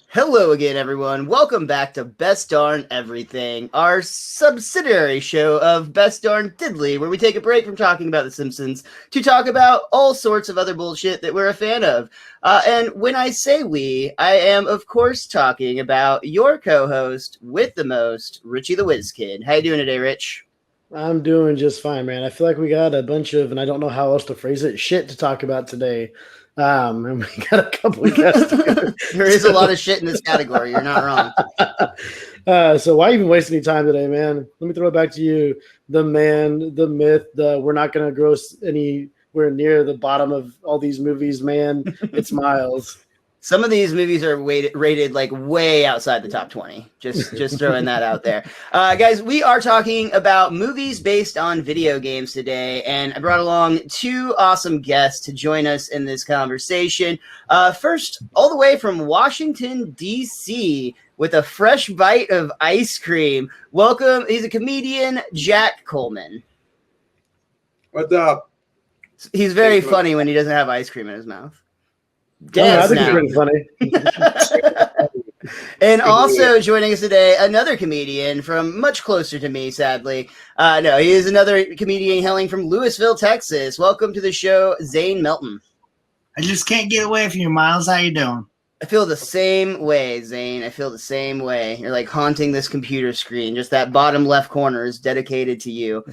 Hello again, everyone. Welcome back to Best Darn Everything, our subsidiary show of Best Darn Diddly, where we take a break from talking about The Simpsons to talk about all sorts of other bullshit that we're a fan of. And when I say we, I am, of course, talking about your co-host with the most, Richie the Whiz Kid. How you doing today, Rich? I'm doing just fine, man. I feel like we got a bunch of, and I don't know how else to phrase it, shit to talk about today. And we got a couple of guests. There is a lot of shit in this category. You're not wrong. So why even waste any time today, man? Let me throw it back to you. The man, the myth, we're not going to gross anywhere near the bottom of all these movies, man. It's Miles. Some of these movies are rated like way outside the top 20. Just throwing that out there. Guys, we are talking about movies based on video games today, and I brought along two awesome guests to join us in this conversation. First, all the way from Washington, D.C., with a fresh bite of ice cream. Welcome. He's a comedian, Jack Coleman. What's up? He's very funny when he doesn't have ice cream in his mouth. I think it's pretty funny. And also joining us today, another comedian from much closer to me, sadly. No, he is another comedian hailing from Louisville, Texas. Welcome to the show, Zane Melton. I just can't get away from you, Miles. How you doing? I feel the same way, Zane. I feel the same way. You're like haunting this computer screen. Just that bottom left corner is dedicated to you.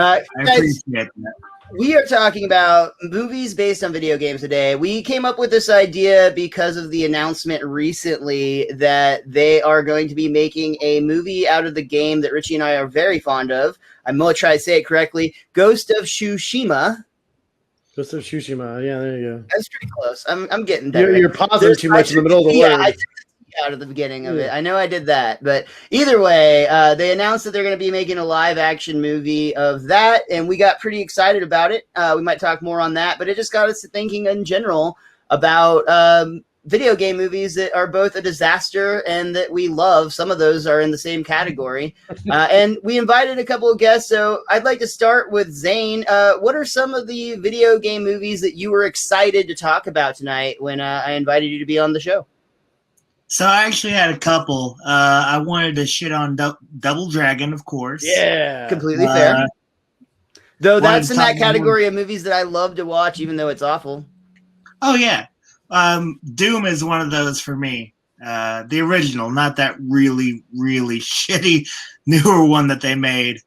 I Guys, appreciate that. we are talking about movies based on video games today. We came up with this idea because of the announcement recently that they are going to be making a movie out of the game that Richie and I are very fond of. I'm going to try to say it correctly. Ghost of Tsushima. Ghost of Tsushima. Yeah, there you go. That's pretty close. I'm getting better. You're pausing too much in the middle of the word. I took the T out of the beginning of it. I know I did that. But either way, they announced that they're going to be making a live-action movie of that, and we got pretty excited about it. We might talk more on that, but it just got us thinking in general about video game movies that are both a disaster and that we love. Some of those are in the same category. And we invited a couple of guests, so I'd like to start with Zane. What are some of the video game movies that you were excited to talk about tonight when I invited you to be on the show? So I actually had a couple. I wanted to shit on Double Dragon, of course. Yeah. Completely fair. Though that's in that talk category of movies that I love to watch, even though it's awful. Oh, yeah. Doom is one of those for me. The original, not that really, really shitty newer one that they made.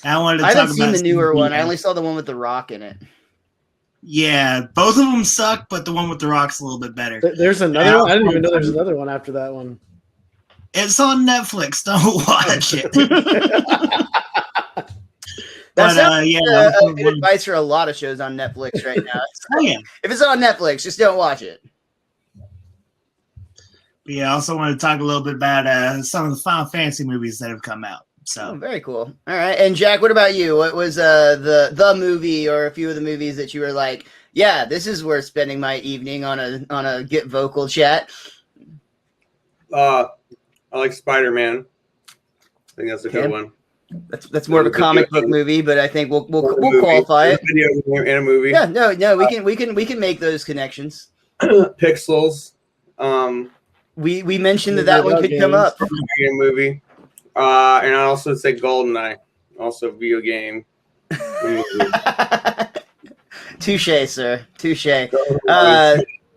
And I wanted to I talk haven't seen about the newer one. I Yeah. only saw the one with The Rock in it. Yeah, both of them suck, but the one with the Rock's a little bit better. There's another one. I didn't even know there's another one after that one. It's on Netflix. Don't watch it. That's good one- advice for a lot of shows on Netflix right now. Oh, yeah. If it's on Netflix, just don't watch it. Yeah, I also want to talk a little bit about some of the Final Fantasy movies that have come out. Oh, So very cool. All right. And Jack, what about you? What was the movie or a few of the movies that you were like, yeah, this is worth spending my evening on a Get Vocal chat? I like Spider-Man. I think that's a good one. That's more of a comic book movie, but I think we'll qualify it. Video game and a movie. Yeah, no, we can make those connections. Pixels. We mentioned that one could come up. Video game movie. And I also say GoldenEye. Also video game. Touche, sir. Touche.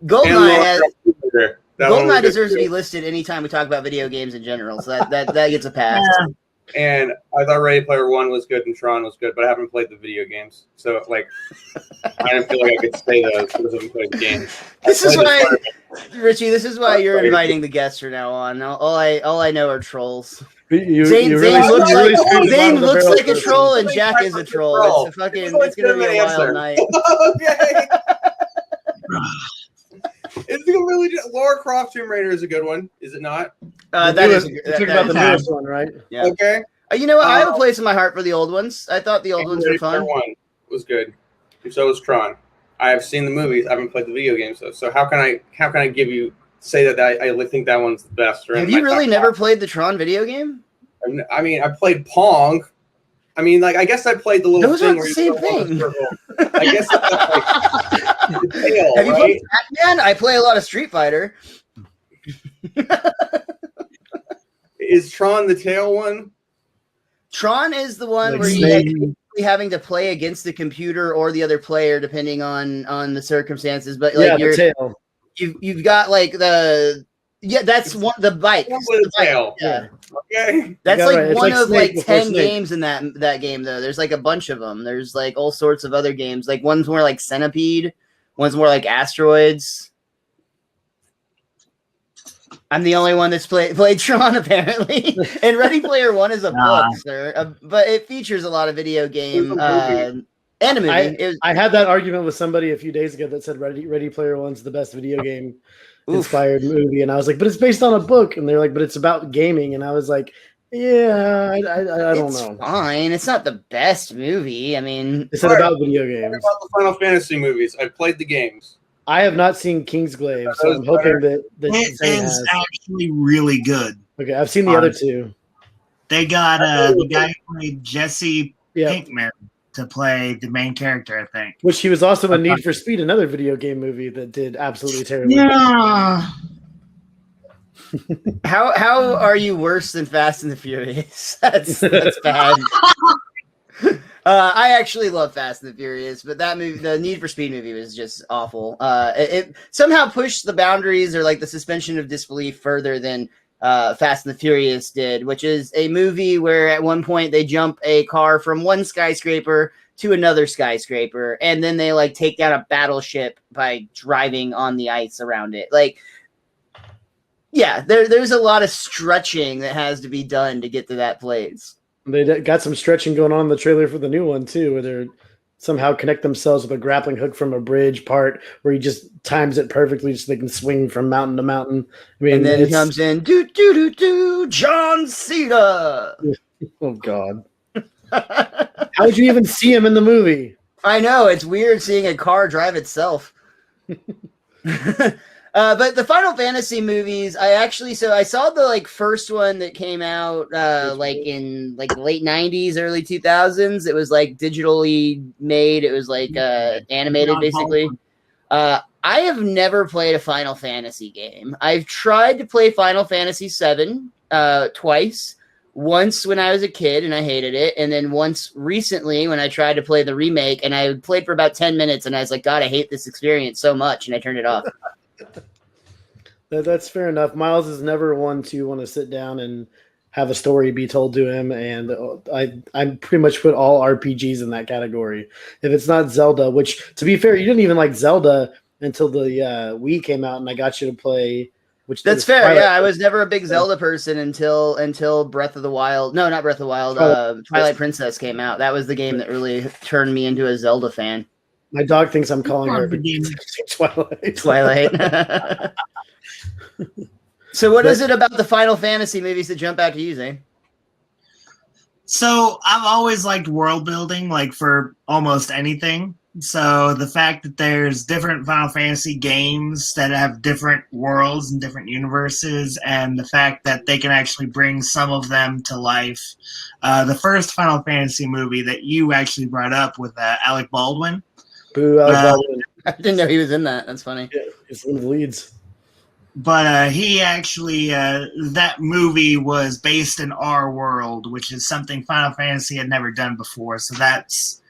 GoldenEye deserves to be listed anytime we talk about video games in general. So that gets a pass. And I thought Ready Player One was good and Tron was good, but I haven't played the video games. So, like, I didn't feel like I could say those because I haven't played the games. Richie, this is why you're inviting the guests from now on. All I know are trolls. Zane looks like a troll, and Jack is a troll. It's gonna be a wild night. Okay. It's really Lara Croft Tomb Raider is a good one, is it not? That is is the newest one, right? Yeah. Okay. You know what? I have a place in my heart for the old ones. I thought the old ones were fun. One was good. And so was Tron. I have seen the movies. I haven't played the video games though. So how can I say that I think that one's the best? Have you really never played the Tron video game? I mean, I played Pong. I mean, like, I guess I played the little Those thing aren't where the you same go on a thing. circle. I guess that's like the tail, Have you right? played Pac-Man? I play a lot of Street Fighter. Is Tron the tail one? Tron is the one Like where Snake. you having to play against the computer or the other player depending on the circumstances. But Yeah, like the tail. you've got like that's one the bike. One with a tail. Yeah. Okay. That's got like it right. It's one like of Snake like before 10 Snake. games in that game though. There's like a bunch of them. There's like all sorts of other games. Like one's more like Centipede, one's more like Asteroids. I'm the only one that's played Tron apparently. And Ready Player One is a book, sir. But it features a lot of video game and a movie. I had that argument with somebody a few days ago that said Ready Player One's the best video game inspired movie, and I was like, but it's based on a book, and they're like, but it's about gaming, and I was like, yeah, I don't know. Fine, it's not the best movie. I mean, It's about video games. What about the Final Fantasy movies? I played the games. I have not seen Kingsglaive, so I'm hoping that It Zane is has. actually really good. Okay, I've seen the other two. They got the guy who played Jesse Pinkman to play the main character, I think. Which he was also in Need for Speed, another video game movie that did absolutely terribly. Yeah. How are you worse than Fast and the Furious? That's bad. I actually love Fast and the Furious, but that movie, the Need for Speed movie, was just awful. It somehow pushed the boundaries or like the suspension of disbelief further than Fast and the Furious did, which is a movie where at one point they jump a car from one skyscraper to another skyscraper, and then they like take down a battleship by driving on the ice around it. Like, yeah, there's a lot of stretching that has to be done to get to that place. They got some stretching going on in the trailer for the new one too, where they're somehow connect themselves with a grappling hook from a bridge part where he just times it perfectly so they can swing from mountain to mountain. I mean, and then he comes in, John Cena. Oh God. How would you even see him in the movie? I know, it's weird seeing a car drive itself. But the Final Fantasy movies, I saw the like first one that came out like in like the late 90s, early 2000s. It was like digitally made. It was like animated basically. I have never played a Final Fantasy game. I've tried to play Final Fantasy VII twice. Once when I was a kid and I hated it, and then once recently when I tried to play the remake, and I played for about 10 minutes and I was like, God, I hate this experience so much, and I turned it off. That's fair enough. Miles is never one to want to sit down and have a story be told to him, and I pretty much put all RPGs in that category. If it's not Zelda, which to be fair, you didn't even like Zelda until the Wii came out, and I got you to play. Which that's fair. Twilight. Yeah, I was never a big Zelda person until Breath of the Wild. No, not Breath of the Wild. Twilight Princess came out. That was the game that really turned me into a Zelda fan. My dog thinks I'm calling her Twilight. Twilight. So what is it about the Final Fantasy movies that jump out to you, Zane? So I've always liked world building, like for almost anything. So the fact that there's different Final Fantasy games that have different worlds and different universes, and the fact that they can actually bring some of them to life. The first Final Fantasy movie that you actually brought up with Alec Baldwin. Boo, Alec Baldwin. I didn't know he was in that. That's funny. Yeah, he's one of the leads. But he actually, that movie was based in our world, which is something Final Fantasy had never done before. So that's,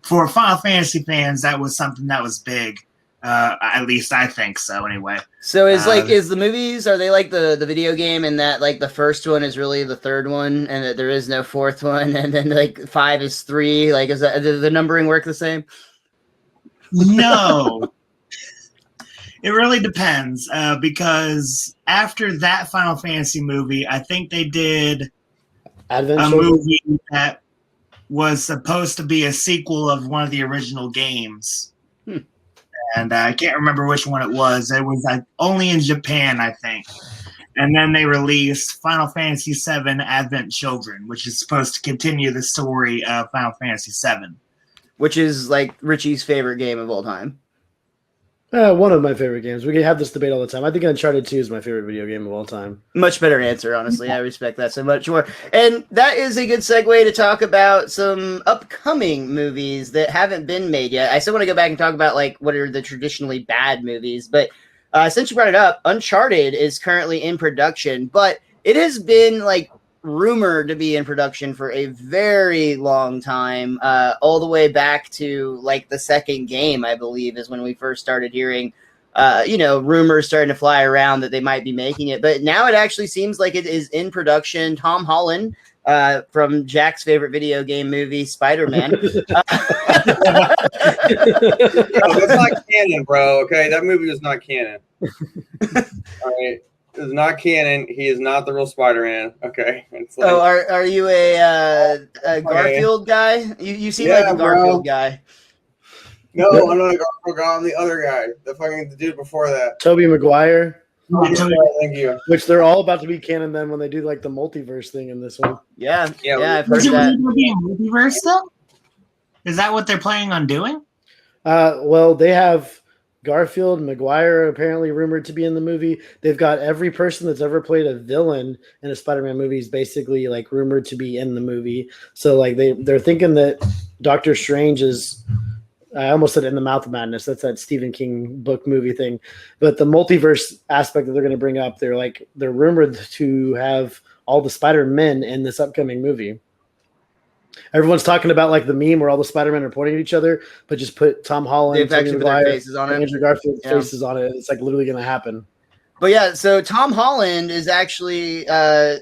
for Final Fantasy fans, that was something that was big. At least I think so, anyway. So is the movies, are they like the video game, and that like the first one is really the third one, and that there is no fourth one, and then like 5 is 3? Like, is that, does the numbering work the same? No. It really depends, because after that Final Fantasy movie, I think they did a movie that was supposed to be a sequel of one of the original games. And I can't remember which one it was. It was only in Japan, I think. And then they released Final Fantasy VII Advent Children, which is supposed to continue the story of Final Fantasy VII. Which is like Richie's favorite game of all time. One of my favorite games. We can have this debate all the time. I think Uncharted 2 is my favorite video game of all time. Much better answer, honestly. I respect that so much more. And that is a good segue to talk about some upcoming movies that haven't been made yet. I still want to go back and talk about like what are the traditionally bad movies, but Since you brought it up, Uncharted is currently in production, but it has been like rumored to be in production for a very long time, all the way back to like the second game, I believe, is when we first started hearing, rumors starting to fly around that they might be making it. But now it actually seems like it is in production. Tom Holland, from Jack's favorite video game movie, Spider-Man. That's not canon, bro. Okay, that movie was not canon. All right, it's not canon. He is not the real Spider-Man. Okay. It's like, are you a Garfield guy? You seem like a Garfield guy. No, I'm not a Garfield guy. I'm the other guy. The dude before that. Tobey Maguire. Thank you. Which they're all about to be canon then when they do like the multiverse thing in this one. Yeah, I've heard that. Multiverse though? Is that what they're planning on doing? Well, they have Garfield, Maguire apparently rumored to be in the movie. They've got every person that's ever played a villain in a Spider-Man movie is basically like rumored to be in the movie. So like they're thinking that Doctor Strange is. I almost said In the Mouth of Madness. That's that Stephen King book movie thing. But the multiverse aspect that they're going to bring up, they're rumored to have all the Spider-Men in this upcoming movie. Everyone's talking about like the meme where all the Spider-Men are pointing at each other, but just put Tom Holland, Tobey Maguire, faces on it. Andrew Garfield's faces on it. It's like literally going to happen. But yeah, so Tom Holland is actually, I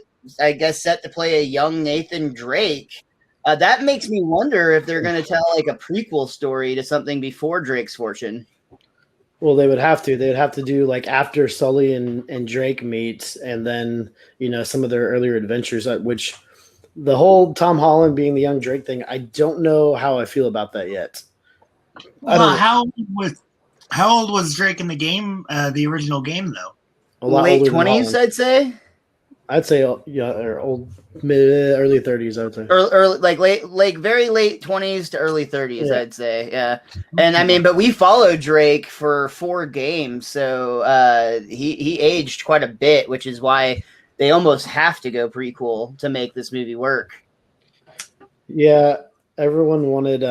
guess, set to play a young Nathan Drake. That makes me wonder if they're going to tell like a prequel story to something before Drake's fortune. Well, they would have to. They would have to do like after Sully and Drake meet, and then some of their earlier adventures. Which the whole Tom Holland being the young Drake thing, I don't know how I feel about that yet. Well, how old was Drake in the game? The original game, though. Late 20s, I'd say. I'd say or old early 30s. I would say early, like very late 20s to early 30s. Yeah. I'd say, yeah. And I mean, but we followed Drake for 4 games, so he aged quite a bit, which is why they almost have to go prequel to make this movie work. Yeah, everyone wanted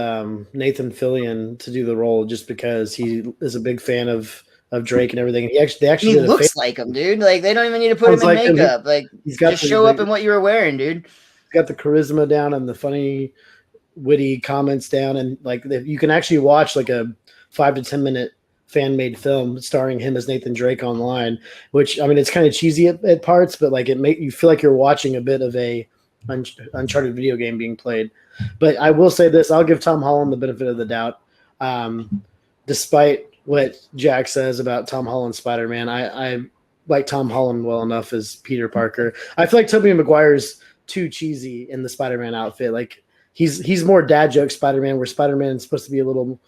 Nathan Fillion to do the role just because he is a big fan of Drake and everything. He looks like him, dude. Like they don't even need to put him in makeup. Like he's got just show up in what you were wearing, dude. He's got the charisma down and the funny, witty comments down, and like you can actually watch like a 5 to 10 minute fan-made film starring him as Nathan Drake online. Which I mean, it's kind of cheesy at parts, but like you feel like you're watching a bit of a Uncharted video game being played. But I will say this: I'll give Tom Holland the benefit of the doubt, despite what Jack says about Tom Holland Spider-Man. I like Tom Holland well enough as Peter Parker. I feel like Tobey Maguire's too cheesy in the Spider-Man outfit. Like he's more dad joke Spider-Man, where Spider-Man is supposed to be a little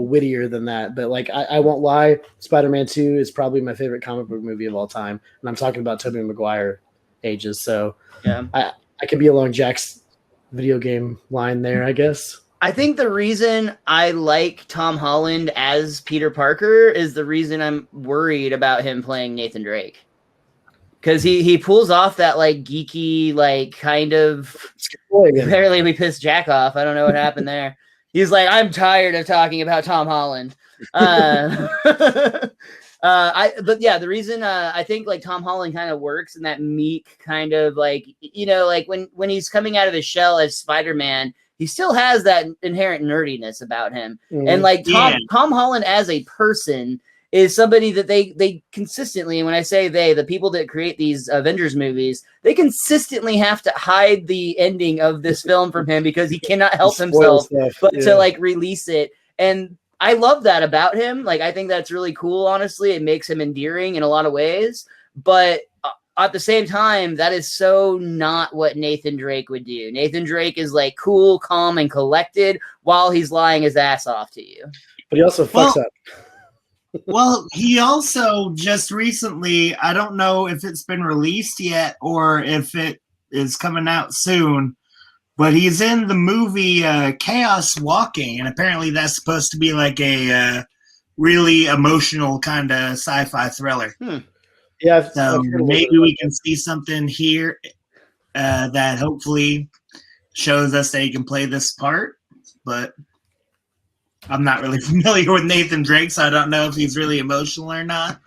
wittier than that. But like I won't lie, Spider-Man 2 is probably my favorite comic book movie of all time, and I'm talking about Tobey Maguire ages. So yeah, I could be along Jack's video game line there, I guess. I think the reason I like Tom Holland as Peter Parker is the reason I'm worried about him playing Nathan Drake. Because he pulls off that like geeky, like kind of apparently we pissed Jack off. I don't know what happened there. He's like, I'm tired of talking about Tom Holland. But yeah, the reason I think like Tom Holland kind of works in that meek kind of like, like when he's coming out of his shell as Spider-Man, he still has that inherent nerdiness about him. Mm-hmm. And like Tom Holland as a person is somebody that they consistently, and when I say the people that create these Avengers movies, they consistently have to hide the ending of this film from him because he cannot help himself but to like release it. And I love that about him. Like, I think that's really cool, honestly. It makes him endearing in a lot of ways. But at the same time, that is so not what Nathan Drake would do. Nathan Drake is like cool, calm, and collected while he's lying his ass off to you. But he also fucks up. Well, he also just recently, I don't know if it's been released yet or if it is coming out soon, but he's in the movie Chaos Walking, and apparently that's supposed to be like a really emotional kind of sci-fi thriller. Yeah, so maybe we can see something here that hopefully shows us that he can play this part. But I'm not really familiar with Nathan Drake, so I don't know if he's really emotional or not.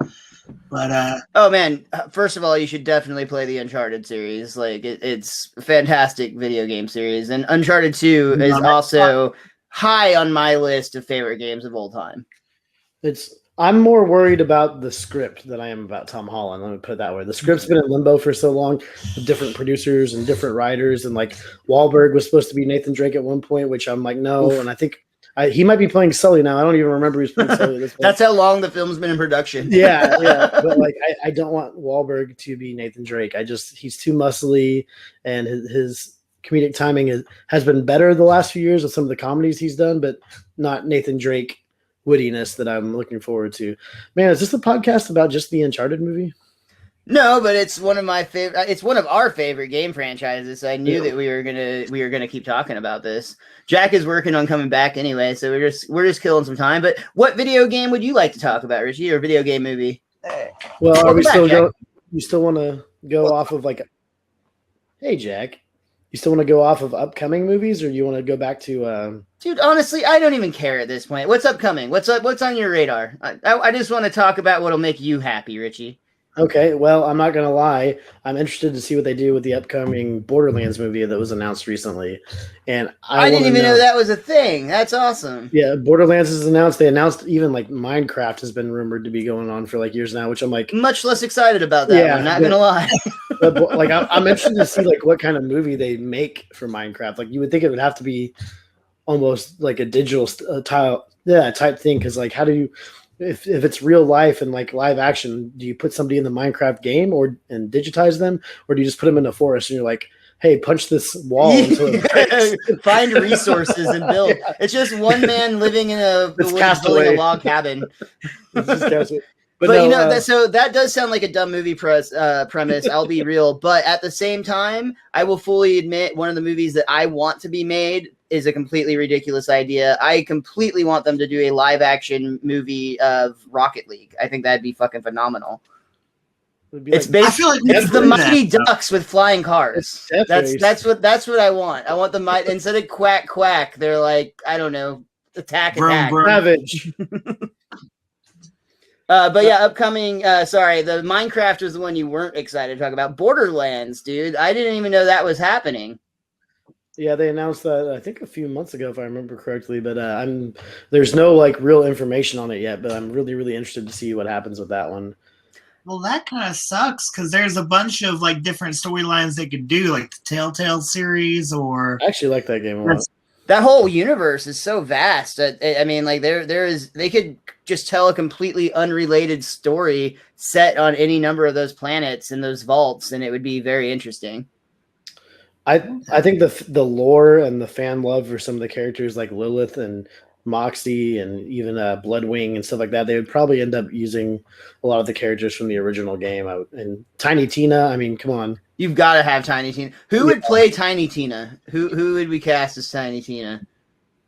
But oh man, first of all, you should definitely play the Uncharted series. Like it's a fantastic video game series, and Uncharted 2 is also high on my list of favorite games of all time. I'm more worried about the script than I am about Tom Holland. Let me put it that way. The script's been in limbo for so long with different producers and different writers, and like Wahlberg was supposed to be Nathan Drake at one point, which I'm like, no. Oof. And I think he might be playing Sully now. I don't even remember he's playing Sully this point. That's how long the film's been in production. Yeah. But like, I don't want Wahlberg to be Nathan Drake. He's too muscly, and his comedic timing has been better the last few years with some of the comedies he's done, but not Nathan Drake wittiness that I'm looking forward to. Man, is this the podcast about just the Uncharted movie? No, but it's one of my favorite. It's one of our favorite game franchises. I knew that we were gonna keep talking about this. Jack is working on coming back anyway, so we're just killing some time. But what video game would you like to talk about, Richie, or video game movie? Well, are we still go? You still want to go off of like? Hey, Jack. You still want to go off of upcoming movies, or you want to go back to? Dude, honestly, I don't even care at this point. What's upcoming? What's on your radar? I just want to talk about what'll make you happy, Richie. Okay, well, I'm not going to lie. I'm interested to see what they do with the upcoming Borderlands movie that was announced recently. And I didn't even know that was a thing. That's awesome. Yeah, Borderlands is announced. They announced even like Minecraft has been rumored to be going on for like years now, which I'm like much less excited about that. Yeah, I'm not going to lie. But like I'm interested to see like what kind of movie they make for Minecraft. Like you would think it would have to be almost like a digital type thing, because like how do you if it's real life and like live action, do you put somebody in the Minecraft game and digitize them, or do you just put them in a forest and you're like, hey, punch this wall until it breaks? Find resources and build. Yeah. It's just one man living in building a log cabin. But no, you know, so that does sound like a dumb movie premise. I'll be real, but at the same time, I will fully admit one of the movies that I want to be made is a completely ridiculous idea. I completely want them to do a live action movie of Rocket League. I think that'd be fucking phenomenal. It's basically it's the Mighty Ducks with flying cars. That's what I want. I want the instead of quack quack, they're like, I don't know, attack. Savage. But yeah, upcoming. Sorry, the Minecraft was the one you weren't excited to talk about. Borderlands, dude. I didn't even know that was happening. Yeah, they announced that I think a few months ago, if I remember correctly. But there's no like real information on it yet. But I'm really, really interested to see what happens with that one. Well, that kind of sucks because there's a bunch of like different storylines they could do, like the Telltale series, or I actually like that game a lot. That whole universe is so vast. I mean, like they could just tell a completely unrelated story set on any number of those planets and those vaults, and it would be very interesting. I think the lore and the fan love for some of the characters like Lilith and Moxie and even Bloodwing and stuff like that, they would probably end up using a lot of the characters from the original game. And Tiny Tina, I mean, come on. You've got to have Tiny Tina. Who would play Tiny Tina? Who would we cast as Tiny Tina?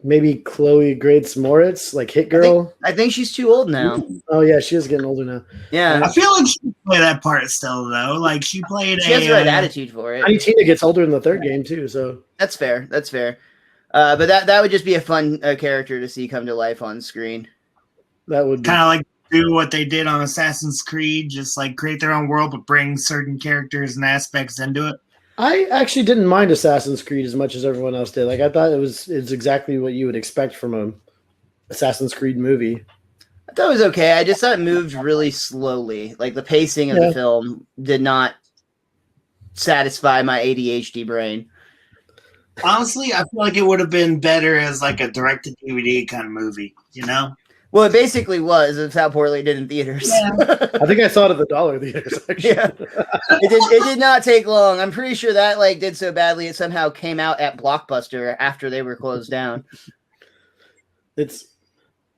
Maybe Chloe Grace Moritz, like Hit Girl. I think she's too old now. Oh yeah, she is getting older now. Yeah, I feel like she could play that part still though. Like she has the right attitude for it. Tiny Tina gets older in the third game too, so that's fair. That's fair. But that would just be a fun character to see come to life on screen. That would kind of like do what they did on Assassin's Creed, just like create their own world, but bring certain characters and aspects into it. I actually didn't mind Assassin's Creed as much as everyone else did. Like I thought it's exactly what you would expect from a Assassin's Creed movie. I thought it was okay. I just thought it moved really slowly. Like the pacing of the film did not satisfy my ADHD brain. Honestly, I feel like it would have been better as like a direct-to-DVD kind of movie, you know? Well, it basically was. It's how poorly it did in theaters. Yeah. I think I saw it at the dollar theaters, actually. Yeah. It did not take long. I'm pretty sure that like did so badly it somehow came out at Blockbuster after they were closed down.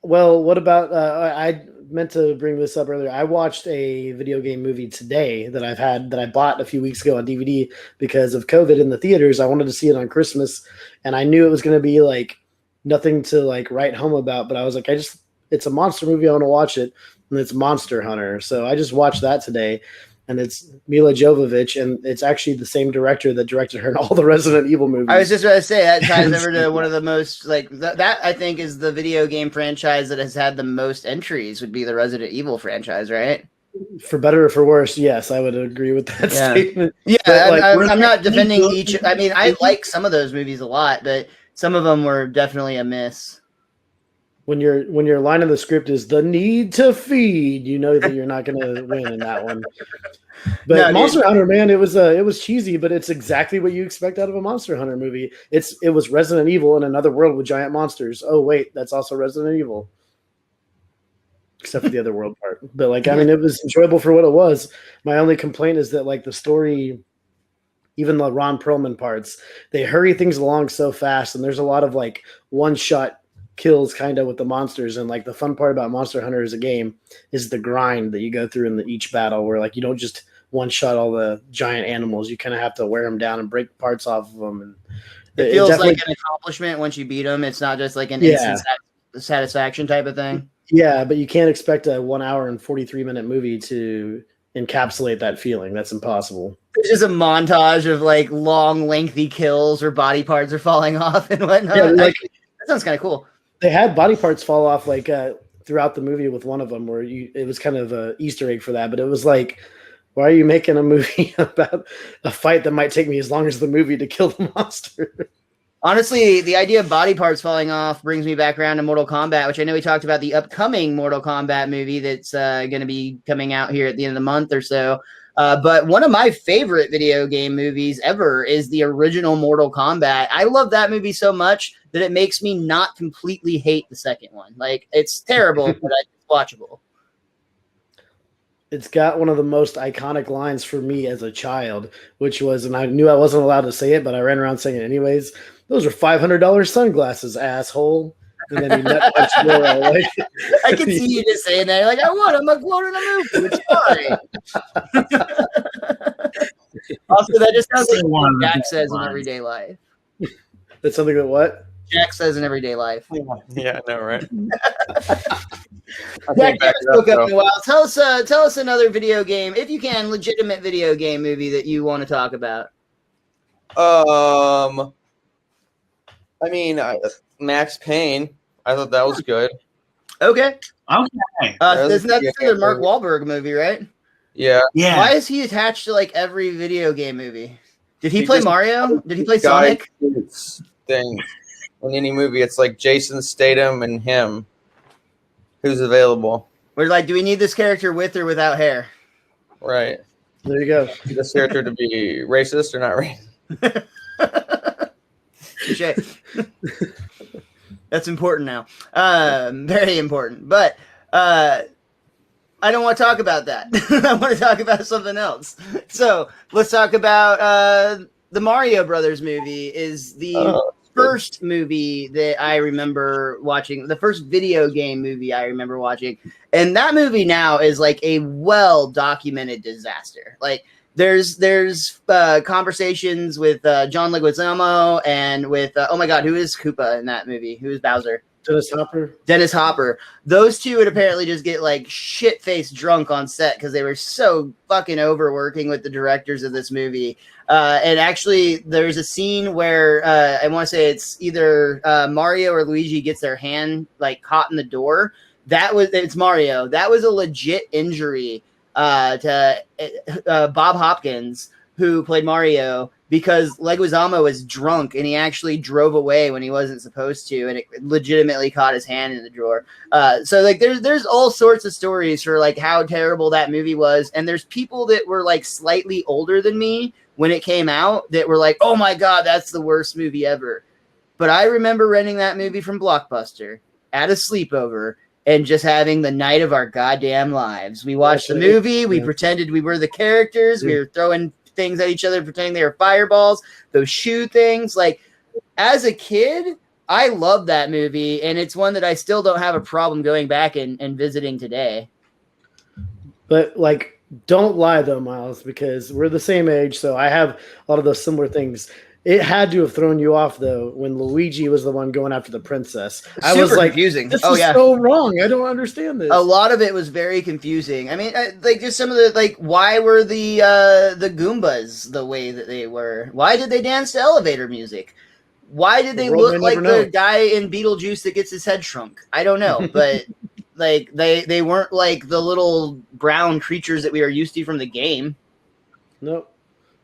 What about I meant to bring this up earlier. I watched a video game movie today that I bought a few weeks ago on DVD because of COVID in the theaters. I wanted to see it on Christmas, and I knew it was going to be like nothing to like write home about, but I was like, it's a monster movie. I want to watch it, and it's Monster Hunter. So I just watched that today, and it's Mila Jovovich, and it's actually the same director that directed her in all the Resident Evil movies. I was just going to say that ties over to one of the most like that I think is the video game franchise that has had the most entries would be the Resident Evil franchise, right? For better or for worse, yes, I would agree with that statement. Yeah, But, I'm not defending each. I mean, I like some of those movies a lot, but some of them were definitely a miss. When your line of the script is the need to feed, you know that you're not going to win in that one. But No, Monster Hunter, man, it was cheesy, but it's exactly what you expect out of a Monster Hunter movie. It was Resident Evil in another world with giant monsters. Oh wait, that's also Resident Evil. Except for the other world part. But like, I mean, it was enjoyable for what it was. My only complaint is that like the story, even the Ron Perlman parts, they hurry things along so fast, and there's a lot of like one-shot kills kind of with the monsters. And like the fun part about Monster Hunter as a game is the grind that you go through in each battle, where like you don't just one-shot all the giant animals. You kind of have to wear them down and break parts off of them. And it feels like an accomplishment once you beat them. It's not just like an instant satisfaction type of thing. Yeah, but you can't expect a 1 hour and 43-minute movie to encapsulate that feeling. That's impossible. It's just a montage of like long, lengthy kills where body parts are falling off and whatnot. Yeah, like, that sounds kind of cool. They had body parts fall off like throughout the movie with one of them, where it was kind of an Easter egg for that. But it was like, why are you making a movie about a fight that might take me as long as the movie to kill the monster? Honestly, the idea of body parts falling off brings me back around to Mortal Kombat, which I know we talked about the upcoming Mortal Kombat movie that's going to be coming out here at the end of the month or so. But one of my favorite video game movies ever is the original Mortal Kombat. I love that movie so much that it makes me not completely hate the second one. Like, it's terrible, but it's watchable. It's got one of the most iconic lines for me as a child, which was, and I knew I wasn't allowed to say it, but I ran around saying it anyways. Those are $500 sunglasses, asshole. And then he met much more. Like, I can see you just saying that. You're like, I'm a quote in a movie. It's fine. Also, that just sounds like what Jack says in everyday life. That's something that what? Jack says in everyday life. Yeah, I know, right? Jack, you haven't spoken up in a while. Tell us another video game, if you can, legitimate video game movie that you want to talk about. I mean, Max Payne. I thought that was good. Okay. Okay. Isn't that the Mark Wahlberg movie, right? Yeah. Yeah. Why is he attached to like every video game movie? Did he play Mario? Did he play Sonic? Thing in any movie, it's like Jason Statham and him. Who's available? We're like, do we need this character with or without hair? Right. There you go. This character to be racist or not racist? That's important now. Very important. But I don't want to talk about that. I want to talk about something else. So let's talk about the Mario Brothers movie. Is the first movie that I remember watching, the first video game movie I remember watching. And that movie now is like a well-documented disaster. Like, there's conversations with John Leguizamo and with oh my god, who is Koopa in that movie? Who is Bowser? Dennis Hopper. Those two would apparently just get like shit-faced drunk on set because they were so fucking overworking with the directors of this movie. And actually, there's a scene where I want to say it's either Mario or Luigi gets their hand like caught in the door. It's Mario. That was a legit injury to Bob Hopkins, who played Mario, because Leguizamo was drunk and he actually drove away when he wasn't supposed to, and it legitimately caught his hand in the drawer. So like there's all sorts of stories for like how terrible that movie was, and there's people that were like slightly older than me when it came out that were like, oh my god, that's the worst movie ever. But I remember renting that movie from Blockbuster at a sleepover and just having the night of our goddamn lives. We watched the movie. We pretended we were the characters. We were throwing things at each other, pretending they were fireballs. Those shoe things. Like, as a kid, I love that movie, and it's one that I still don't have a problem going back and visiting today. But, like, don't lie, though, Miles, because we're the same age, so I have a lot of those similar things. It had to have thrown you off though when Luigi was the one going after the princess. I was Super like, confusing. this Oh is yeah. so wrong. I don't understand this. A lot of it was very confusing. I mean, like just some of the like, why were the Goombas the way that they were? Why did they dance to elevator music? Why did they look like the guy in Beetlejuice that gets his head shrunk? I don't know, but like they weren't like the little brown creatures that we are used to from the game. Nope.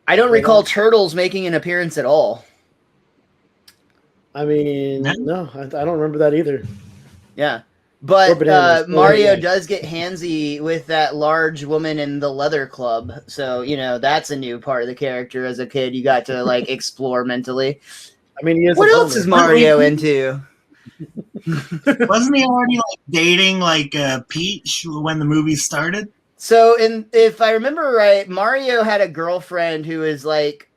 I don't recall turtles making an appearance at all. I mean, no, I don't remember that either. Yeah. But Mario does get handsy with that large woman in the leather club. So, you know, that's a new part of the character as a kid. You got to, like, explore mentally. I mean, he is what else is Mario into? Wasn't he already, like, dating, like, Peach when the movie started? So, if I remember right, Mario had a girlfriend who was, like,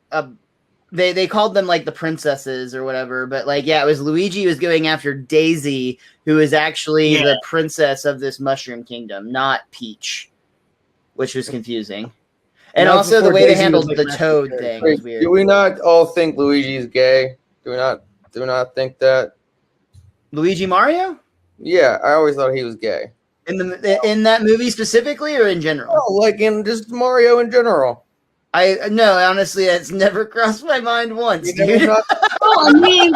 they called them like the princesses or whatever, but like, yeah, it was Luigi was going after Daisy, who is actually the princess of this Mushroom Kingdom, not Peach, which was confusing. And also the way they handled the Toad thing was weird. Do we not all think Luigi's gay? Do we not think that? Luigi Mario? Yeah, I always thought he was gay. In that movie specifically, or in general? Oh, like in just Mario in general. No, honestly, it's never crossed my mind once, dude. I mean,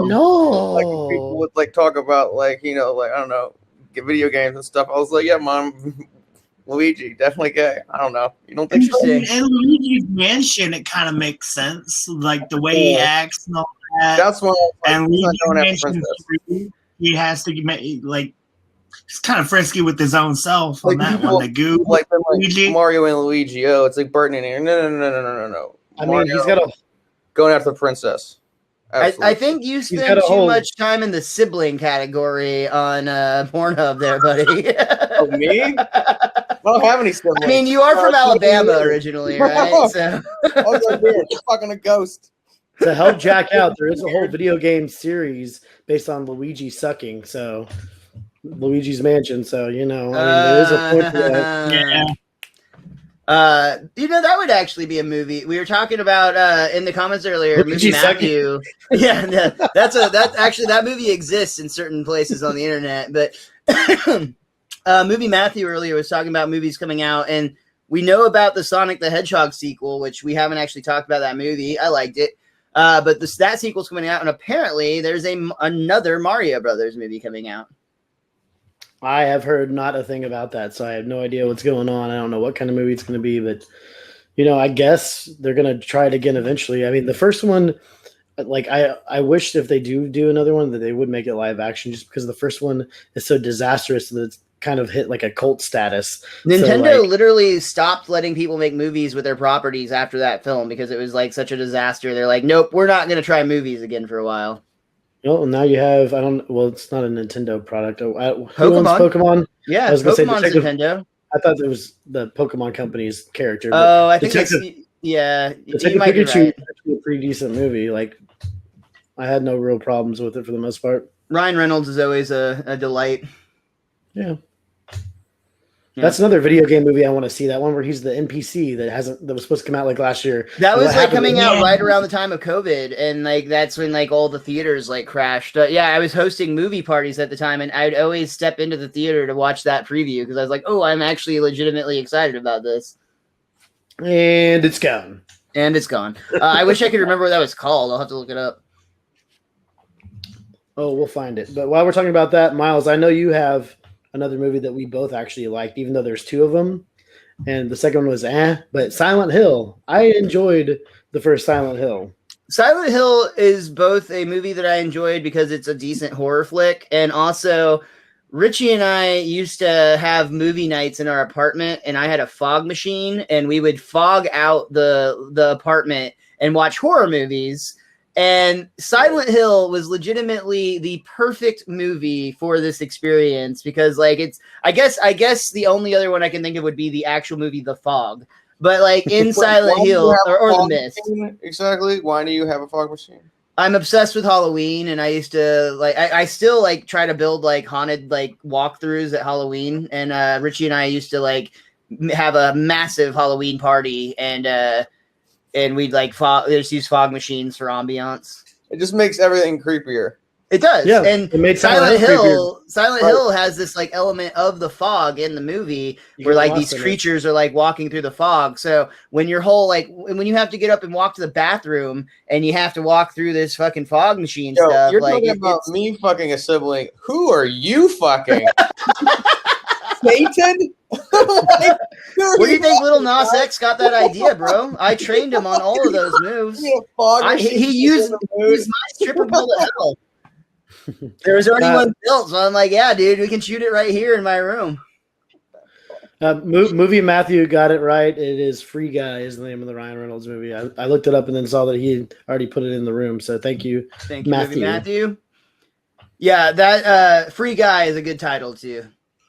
no. Like people would like talk about like, you know, like, I don't know, video games and stuff. I was like, yeah, Mom, Luigi, definitely gay. I don't know. You don't think so? In Luigi's Mansion, it kind of makes sense, like the way he acts and all that. That's why. And Luigi's Mansion 3, he has to like. He's kind of frisky with his own self on that one. The goo, like Mario and Luigi. Oh, it's like Burton in here. No. I mean, he's got going after the princess. I think you spend too much time in the sibling category on Pornhub there, buddy. Oh, me? I don't have any siblings. I mean, you are from Alabama originally, right? So. Oh, you're fucking a ghost. To help Jack out, there is a whole video game series based on Luigi sucking. So. Luigi's Mansion, so you know, I mean, there is a point to that. Yeah. You know, that would actually be a movie. We were talking about in the comments earlier, movie Matthew. Yeah, that movie exists in certain places on the internet. But movie Matthew earlier was talking about movies coming out, and we know about the Sonic the Hedgehog sequel, which we haven't actually talked about that movie. I liked it. But that sequel's coming out, and apparently there's another Mario Brothers movie coming out. I have heard not a thing about that, so I have no idea what's going on. I don't know what kind of movie it's going to be, but you know, I guess they're going to try it again eventually. I mean, the first one, like I wished if they do another one that they would make it live action, just because the first one is so disastrous that it's kind of hit like a cult status. Nintendo literally stopped letting people make movies with their properties after that film because it was like such a disaster. They're like, nope, we're not going to try movies again for a while. Oh, now you have, it's not a Nintendo product. Pokemon? Yeah, Pokemon's Nintendo. I thought it was the Pokemon company's character. Oh, I think yeah. You might be right. Actually a pretty decent movie. Like, I had no real problems with it for the most part. Ryan Reynolds is always a delight. Yeah. That's another video game movie I want to see. That one where he's the NPC that was supposed to come out like last year. That was like coming out right around the time of COVID, and like that's when like all the theaters like crashed. Yeah, I was hosting movie parties at the time, and I'd always step into the theater to watch that preview because I was like, oh, I'm actually legitimately excited about this. And it's gone. I wish I could remember what that was called. I'll have to look it up. Oh, we'll find it. But while we're talking about that, Miles, I know you have another movie that we both actually liked, even though there's two of them. And the second one was but Silent Hill. I enjoyed the first Silent Hill. Silent Hill is both a movie that I enjoyed because it's a decent horror flick, and also Richie and I used to have movie nights in our apartment, and I had a fog machine, and we would fog out the apartment and watch horror movies. And Silent Hill was legitimately the perfect movie for this experience because, like, it's I guess the only other one I can think of would be the actual movie The Fog. But like in Silent Hill or The Mist. Exactly. Why do you have a fog machine? I'm obsessed with Halloween, and I used to like I still like try to build like haunted like walkthroughs at Halloween. And Richie and I used to like have a massive Halloween party, and and we'd like just use fog machines for ambiance. It just makes everything creepier. It does. Yeah, and it made Silent Hill Right. Hill has this like element of the fog in the movie where like these creatures are like walking through the fog. So when your whole like when you have to get up and walk to the bathroom and you have to walk through this fucking fog machine stuff, You're like talking about me fucking a sibling. Who are you fucking? Satan? Like, where do you think Little Nas X got that idea, bro? I trained him on all of those moves. He used my stripper pole to hell. There was already one built, so I'm like, yeah, dude, we can shoot it right here in my room. Movie Matthew got it right. It is Free Guy is the name of the Ryan Reynolds movie. I looked it up and then saw that he had already put it in the room. So thank you, Matthew. Yeah, that Free Guy is a good title too.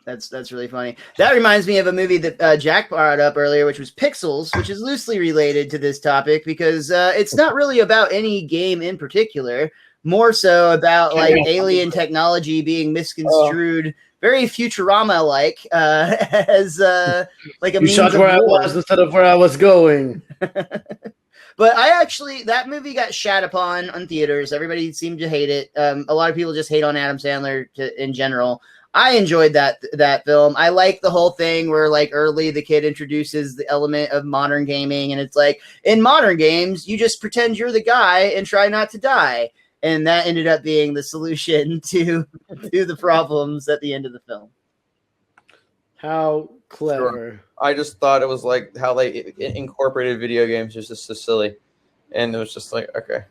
That's really funny. That reminds me of a movie that Jack brought up earlier, which was Pixels, which is loosely related to this topic because it's not really about any game in particular. More so about like alien technology being misconstrued, very Futurama-like, as like a means shot of where war. I was instead of where I was going. But that movie got shat upon on theaters. Everybody seemed to hate it. A lot of people just hate on Adam Sandler in general. I enjoyed that film. I like the whole thing where like early the kid introduces the element of modern gaming, and it's like in modern games you just pretend you're the guy and try not to die. And that ended up being the solution to the problems at the end of the film. How clever. Sure. I just thought it was like how they incorporated video games was just so silly. And it was just like, okay.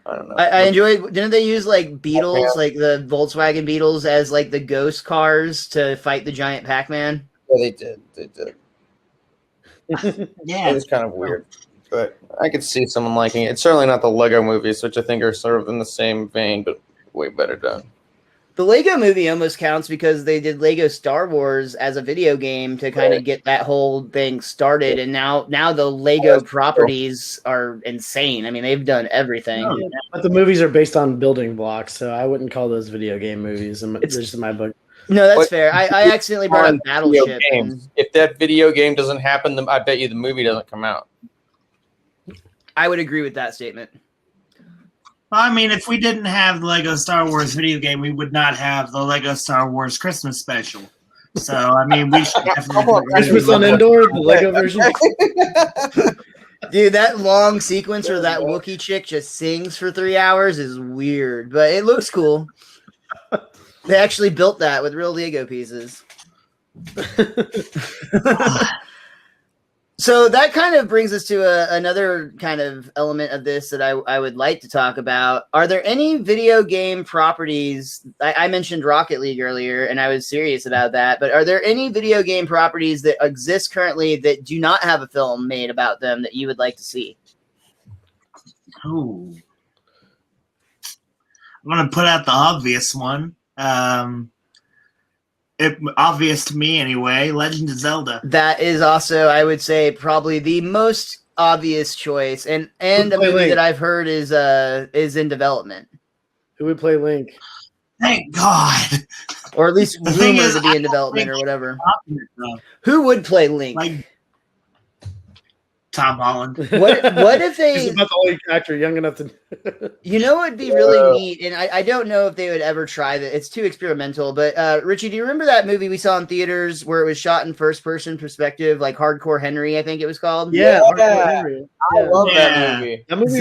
I don't know. I enjoyed, didn't they use like Beetles, like the Volkswagen Beetles as like the ghost cars to fight the giant Pac-Man? Yeah, they did. Yeah. It was kind of weird. But I could see someone liking it. It's certainly not the Lego movies, which I think are sort of in the same vein, but way better done. The Lego movie almost counts because they did Lego Star Wars as a video game to kind of get that whole thing started. And now the Lego properties are insane. I mean, they've done everything. Oh, but the movies are based on building blocks, so I wouldn't call those video game movies. It's just in my book. No, that's fair. I accidentally brought up Battleship. If that video game doesn't happen, I bet you the movie doesn't come out. I would agree with that statement. I mean, if we didn't have the Lego Star Wars video game, we would not have the Lego Star Wars Christmas special. So, I mean, we should definitely... Christmas on Endor, the Lego version? Dude, that long sequence where that Wookiee chick just sings for 3 hours is weird, but it looks cool. They actually built that with real Lego pieces. So that kind of brings us to another kind of element of this that I would like to talk about. Are there any video game properties? I mentioned Rocket League earlier, and I was serious about that. But are there any video game properties that exist currently that do not have a film made about them that you would like to see? Ooh. I'm going to put out the obvious one. Obvious to me anyway, Legend of Zelda. That is also, I would say, probably the most obvious choice, and a movie that I've heard is in development. Who would play Link? Thank God. Or at least rumored to be in development or whatever. Who would play Link? Like Tom Holland. What if they... He's about the only actor young enough to... You know what would be really neat, and I don't know if they would ever try that. It's too experimental, but Richie, do you remember that movie we saw in theaters where it was shot in first-person perspective, like Hardcore Henry, I think it was called? Yeah. Hardcore Henry. I love that movie. That movie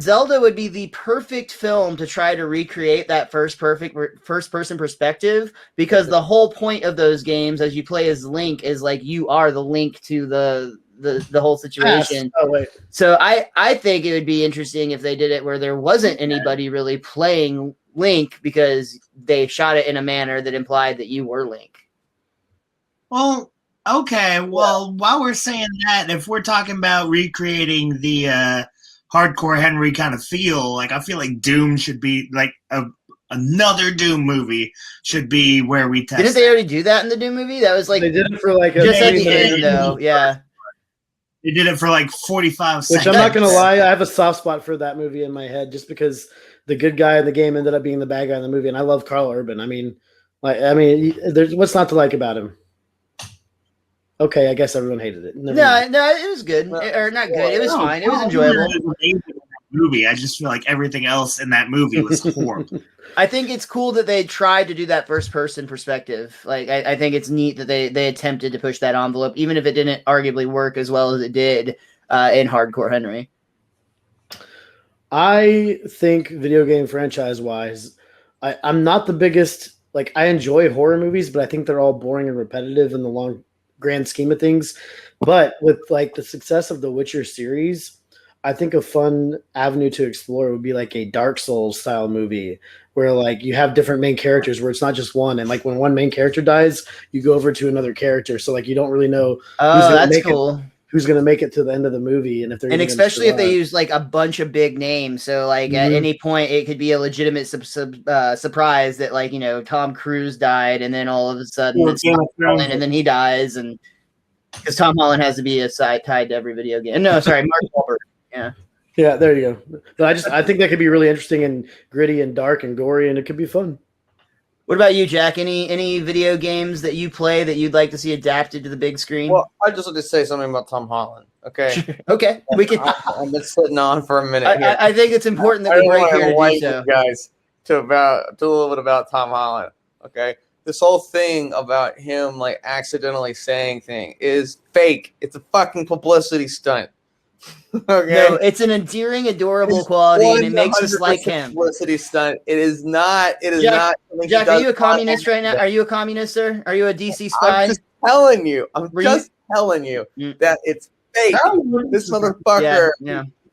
Zelda would be the perfect film to try to recreate that first-person perspective, because the whole point of those games, as you play as Link, is like you are the Link to the whole situation. Oh, wait. So I think it would be interesting if they did it where there wasn't anybody really playing Link, because they shot it in a manner that implied that you were Link. Well, okay. Well, while we're saying that, if we're talking about recreating the Hardcore Henry kind of feel, like I feel like Doom should be like another Doom movie should be where we test. Didn't they already do that in the Doom movie? That was like they did it for like just at the end though. Yeah. They did it for like 45 seconds. Which I'm not going to lie, I have a soft spot for that movie in my head just because the good guy in the game ended up being the bad guy in the movie, and I love Carl Urban. There's what's not to like about him? Okay, I guess everyone hated it. No, it was good. Or not good. It was fine. It was enjoyable. Movie. I just feel like everything else in that movie was horrible. I think it's cool that they tried to do that first person perspective. Like I think it's neat that they attempted to push that envelope, even if it didn't arguably work as well as it did in Hardcore Henry. I think video game franchise wise, I'm not the biggest. Like I enjoy horror movies, but I think they're all boring and repetitive in the long grand scheme of things. But with like the success of the Witcher series, I think a fun avenue to explore would be like a Dark Souls style movie where like you have different main characters where it's not just one. And like when one main character dies, you go over to another character. So like you don't really know who's going to make it to the end of the movie. And if they're especially if they use like a bunch of big names. So like at any point it could be a legitimate surprise that like, Tom Cruise died and then all of a sudden it's Tom Holland and then he dies. And because Tom Holland has to be a side tied to every video game. No, sorry, Mark Wahlberg. Yeah, there you go. But I think that could be really interesting and gritty and dark and gory, and it could be fun. What about you, Jack? Any video games that you play that you'd like to see adapted to the big screen? Well, I just want to say something about Tom Holland. Okay. Okay, we can. I've been sitting on for a minute. I think it's important that we break here to do so. Guys, to a little bit about Tom Holland. Okay, this whole thing about him like accidentally saying thing is fake. It's a fucking publicity stunt. Okay. No, it's an endearing, adorable quality, and it makes us like him. Publicity stunt. It is not. It is Jack, not. Jack, are you a communist right now? Are you a communist, sir? Are you a DC spy? I'm just telling you. That it's fake. This motherfucker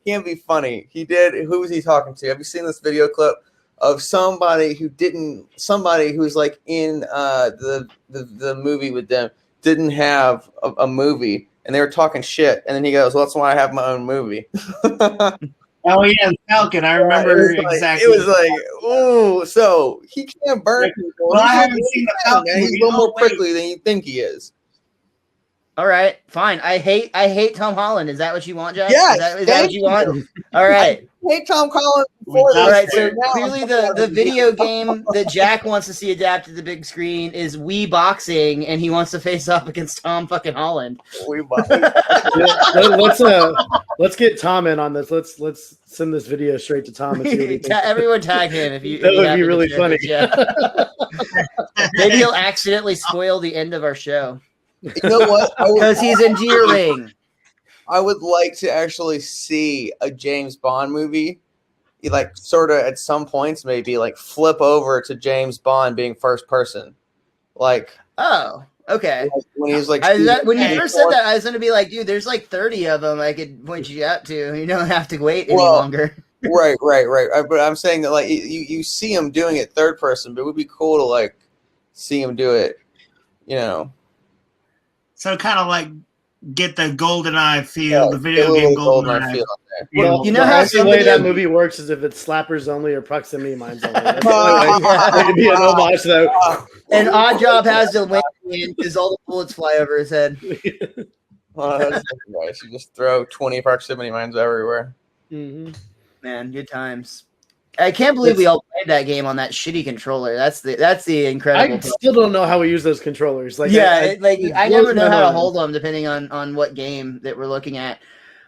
can't be funny. He did. Who was he talking to? Have you seen this video clip of somebody who's like in the movie with them didn't have a movie? And they were talking shit, and then he goes, "Well, that's why I have my own movie." Oh yeah, Falcon. I remember exactly. It was like, ooh, so he can't burn people. Well, I haven't seen the Falcon. He's a little more prickly than you think he is. All right, fine. I hate Tom Holland. Is that what you want, Jack? Yes, is that what you want? All right. I hate Tom Holland. All right, so clearly the video game that Jack wants to see adapted to the big screen is Wii Boxing, and he wants to face off against Tom fucking Holland. Wii Boxing. Let's get Tom in on this. Let's send this video straight to Tom. And see what everyone tag him if you. That would be really funny. Yeah. Maybe he'll accidentally spoil the end of our show. You know what? Because he's endearing. I would like to actually see a James Bond movie, like sort of at some points maybe like flip over to James Bond being first person, like. Oh, okay. Like when he's like, when you first said that, I was going to be like, dude, there's like 30 of them I could point you out to. You don't have to wait any longer. Right. But I'm saying that like you see him doing it third person, but it would be cool to like see him do it, So kind of like get the GoldenEye feel, the video game GoldenEye feel. Well, you know how the way that movie works is if it's slappers only or proximity mines only. That's the only way it could be an homage though. And Odd Job has to win because all the bullets fly over his head. That's nice. You just throw 20 proximity mines everywhere. Mm-hmm. Man, good times. I can't believe we all played that game on that shitty controller. That's the incredible. I still don't know how we use those controllers. Like, I never know how to hold them depending on what game that we're looking at.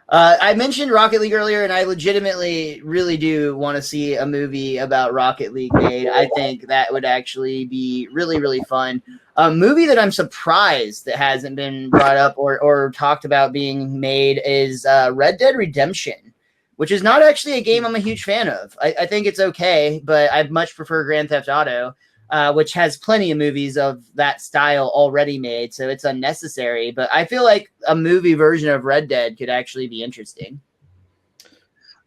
I mentioned Rocket League earlier, and I legitimately really do want to see a movie about Rocket League made. I think that would actually be really, really fun. A movie that I'm surprised that hasn't been brought up or talked about being made is Red Dead Redemption, which is not actually a game I'm a huge fan of. I think it's okay, but I much prefer Grand Theft Auto, which has plenty of movies of that style already made, so it's unnecessary. But I feel like a movie version of Red Dead could actually be interesting.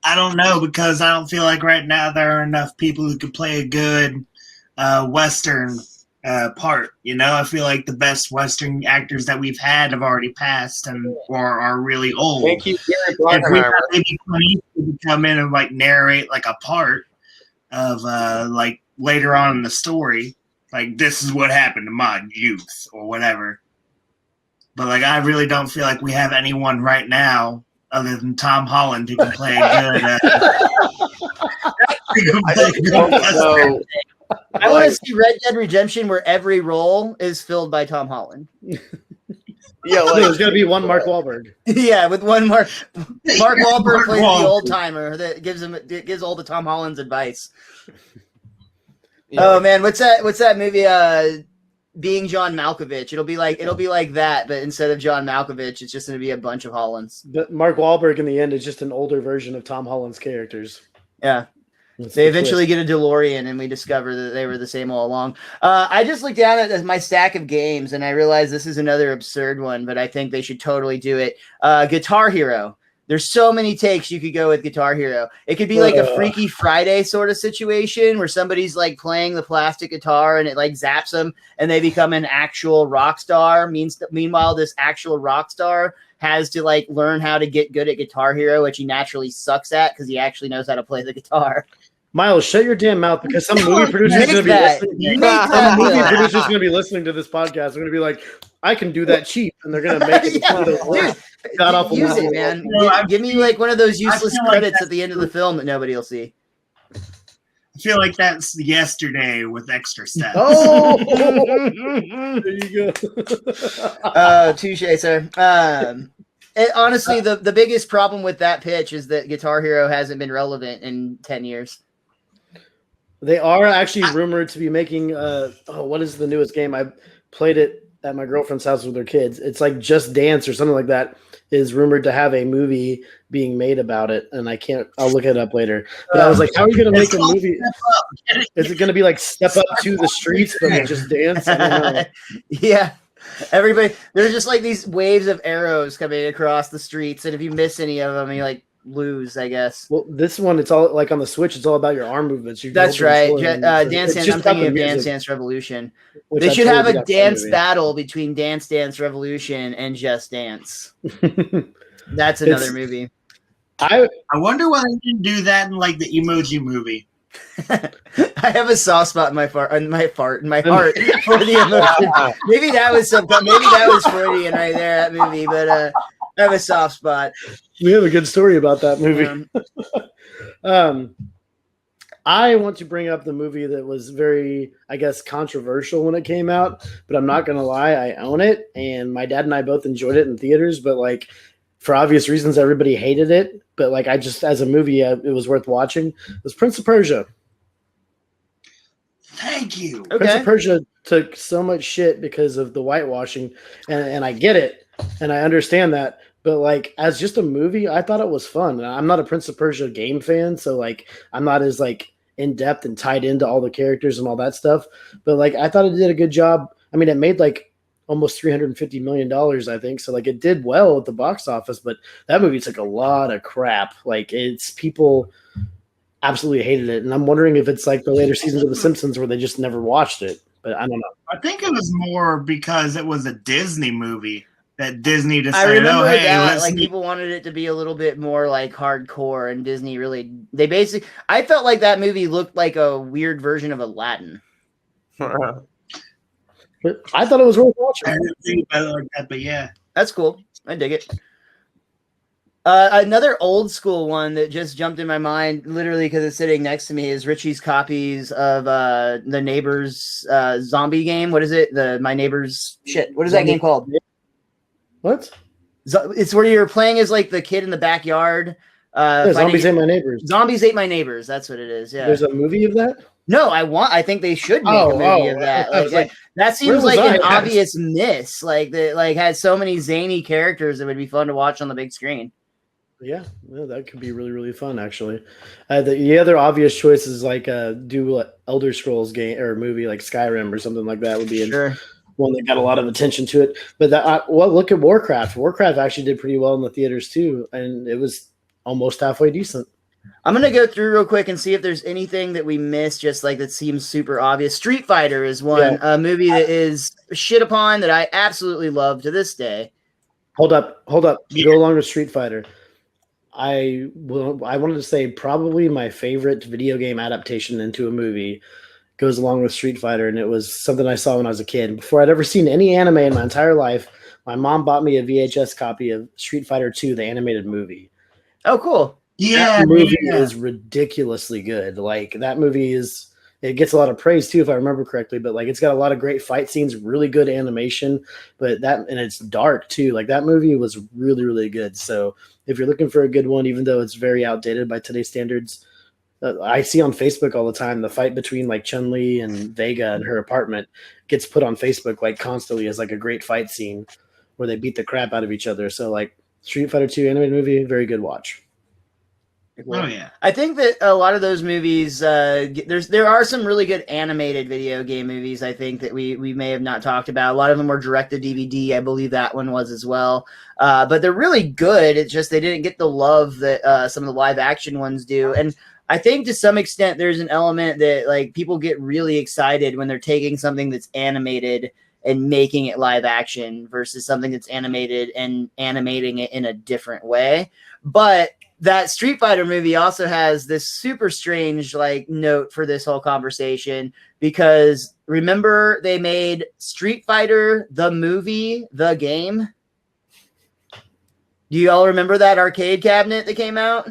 I don't know, because I don't feel like right now there are enough people who could play a good Western part. I feel like the best Western actors that we've had have already passed or are really old. Thank you, Gary If we got maybe Clint Eastwood to come in and like narrate like a part of like later on in the story, like this is what happened to my youth or whatever. But like I really don't feel like we have anyone right now other than Tom Holland who can play a good. I want to see Red Dead Redemption where every role is filled by Tom Holland. Yeah, No, there's gonna be one Mark Wahlberg. Yeah, with one Mark Wahlberg Mark plays Wahlberg. the old timer that gives all the Tom Holland's advice. Yeah. Oh man, what's that movie? Being John Malkovich. It'll be like that, but instead of John Malkovich, it's just gonna be a bunch of Hollands. But Mark Wahlberg in the end is just an older version of Tom Holland's characters. Yeah. That's They the eventually twist. get a DeLorean, and we discover that they were the same all along. I just looked down at my stack of games, and I realized this is another absurd one, but I think they should totally do it. Guitar Hero. There's so many takes you could go with Guitar Hero. It could be like a Freaky Friday sort of situation where somebody's like playing the plastic guitar and it like zaps them, and they become an actual rock star. Meanwhile, this actual rock star has to like learn how to get good at Guitar Hero, which he naturally sucks at because he actually knows how to play the guitar. Miles, shut your damn mouth because some movie producer's gonna be listening. Some movie producer's gonna be listening to this podcast. They're gonna be like, "I can do that cheap," and they're gonna make it one of those worst god-awful Use movies. it, man. No, Give me like one of those useless feel like credits that's at the end of the film that nobody will see. I feel like that's yesterday with extra steps. Oh, there you go. Touche, sir. Honestly, the biggest problem with that pitch is that Guitar Hero hasn't been relevant in 10 years. They are actually rumored to be making what is the newest game? I played it at my girlfriend's house with her kids. It's like Just Dance or something like that is rumored to have a movie being made about it, and I'll look it up later. But I was like, how are you going to make a movie? Is it going to be like Step Up to the Streets but with Just Dance? I don't know. Yeah. Everybody, there's just like these waves of arrows coming across the streets, and if you miss any of them, you like lose, I guess. Well, this one, it's all like on the Switch. It's all about your arm movements. That's right. Dance Dance Dance. I'm thinking of Dance Dance Revolution. Which They I should have totally a got that dance movie. battle between Dance Dance Revolution and Just Dance. That's another movie. I wonder why they didn't do that in like the Emoji Movie. I have a soft spot in my heart for the emotion. Maybe that was Freudian right there, that movie, but I have a soft spot. We have a good story about that movie. I want to bring up the movie that was very, I guess, controversial when it came out, but I'm not going to lie, I own it, and my dad and I both enjoyed it in theaters, but like for obvious reasons, everybody hated it, but like I just, as a movie, it was worth watching. It was Prince of Persia. Thank you. Okay. Prince of Persia took so much shit because of the whitewashing, and I get it, and I understand that, but like as just a movie, I thought it was fun. I'm not a Prince of Persia game fan, so like I'm not as like in depth and tied into all the characters and all that stuff, but like I thought it did a good job. I mean, it made like almost $350 million, I think, so like it did well at the box office, but that movie took a lot of crap. Like people absolutely hated it, and I'm wondering if it's like the later seasons of The Simpsons where they just never watched it, but I don't know. I think it was more because it was a Disney movie that Disney I decided, remember hey, that. let's Like people wanted it to be a little bit more like hardcore, and Disney I felt like that movie looked like a weird version of Aladdin. But I thought it was worth watching. I didn't think about it like that, but yeah. That's cool. I dig it. Another old school one that just jumped in my mind, literally because it's sitting next to me, is Richie's copies of the Neighbors zombie game. What is it? My Neighbors shit. What is that game called? What? It's where you're playing as like the kid in the backyard. Zombies Ate My Neighbors. Zombies Ate My Neighbors. That's what it is. Yeah. There's a movie of that? No, I think they should make a movie of that. Like, that seems like an obvious miss. Like that, like had so many zany characters that would be fun to watch on the big screen. Yeah, that could be really, really fun, actually. The other obvious choice is like do Elder Scrolls game or movie like Skyrim or something like that would be one that got a lot of attention to it. But look at Warcraft. Warcraft actually did pretty well in the theaters too, and it was almost halfway decent. I'm going to go through real quick and see if there's anything that we missed, just like that seems super obvious. Street Fighter is one, a movie that is shit upon that I absolutely love to this day. Hold up. Go along with Street Fighter. I wanted to say probably my favorite video game adaptation into a movie goes along with Street Fighter, and it was something I saw when I was a kid. Before I'd ever seen any anime in my entire life, my mom bought me a VHS copy of Street Fighter 2, the animated movie. Oh, cool. Yeah, that movie is ridiculously good. Like that movie is It gets a lot of praise too, if I remember correctly. But like, it's got a lot of great fight scenes, really good animation. But and it's dark too. Like that movie was really, really good. So if you're looking for a good one, even though it's very outdated by today's standards, I see on Facebook all the time the fight between like Chun-Li and Vega in her apartment gets put on Facebook like constantly as like a great fight scene where they beat the crap out of each other. So like Street Fighter 2 animated movie, very good watch. Oh yeah, I think that a lot of those movies, there are some really good animated video game movies. I think that we may have not talked about. A lot of them were direct to DVD. I believe that one was as well. But they're really good. It's just they didn't get the love that some of the live action ones do. And I think to some extent there's an element that like people get really excited when they're taking something that's animated and making it live action versus something that's animated and animating it in a different way. But that Street Fighter movie also has this super strange like note for this whole conversation because remember they made Street Fighter the movie, the game. Do you all remember that arcade cabinet that came out?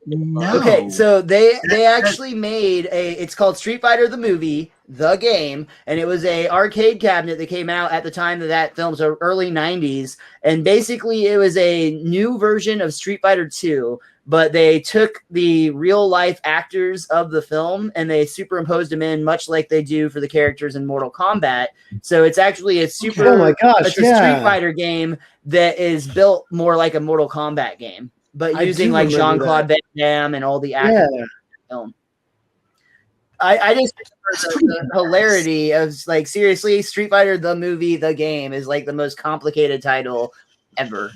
no. Okay, so they actually made it's called Street Fighter the movie, the game, and it was a arcade cabinet that came out at the time that film, so early 90s, and basically it was a new version of Street Fighter 2, but they took the real life actors of the film and they superimposed them in much like they do for the characters in Mortal Kombat. So it's actually a super Oh my gosh, it's a Street Fighter game that is built more like a Mortal Kombat game. But using like Jean-Claude Van Damme and all the actors in the film. I just remember the hilarity of like seriously, Street Fighter the movie, the game is like the most complicated title ever.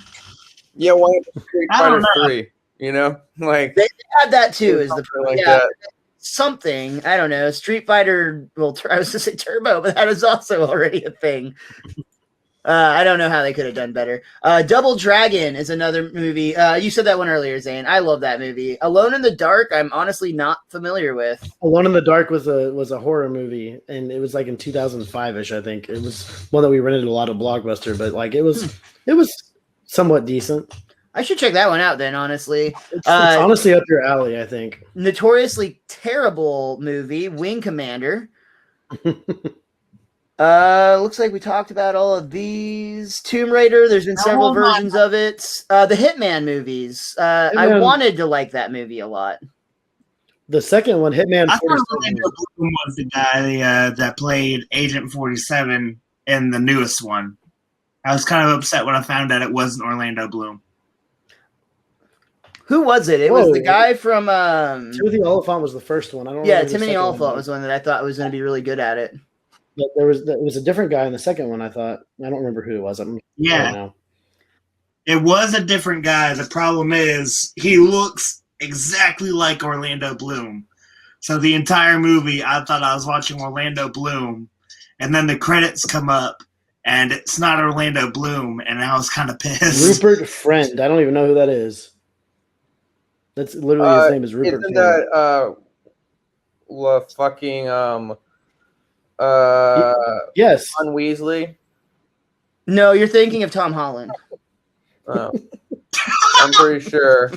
Yeah, why Street Fighter 3? You know, like they had that too. Is the like that. Something I don't know. Street Fighter. Well, I was to say Turbo, but that is also already a thing. I don't know how they could have done better. Double Dragon is another movie. You said that one earlier, Zane. I love that movie. Alone in the Dark, I'm honestly not familiar with. Alone in the Dark was a horror movie, and it was like in 2005-ish, I think. It was one that we rented a lot of Blockbuster, but like it was somewhat decent. I should check that one out then, honestly. It's honestly up your alley, I think. Notoriously terrible movie, Wing Commander. Looks like we talked about all of these. Tomb Raider, there's been several versions of it. The Hitman movies. I wanted to like that movie a lot. The second one, Hitman. I thought Orlando Bloom was the guy that played Agent 47 in the newest one. I was kind of upset when I found out it wasn't Orlando Bloom. Who was it? It was the guy from Timothy Olyphant was the first one. I don't know. Yeah, Timothy Olyphant was one that I thought was going to be really good at it. But it was a different guy in the second one, I thought. I don't remember who it was. It was a different guy. The problem is he looks exactly like Orlando Bloom. So the entire movie, I thought I was watching Orlando Bloom. And then the credits come up, and it's not Orlando Bloom, and I was kind of pissed. Rupert Friend. I don't even know who that is. That's literally his name is Rupert Isn't Friend. that fucking yes, Ron Weasley? No, you're thinking of Tom Holland. Oh. I'm pretty sure.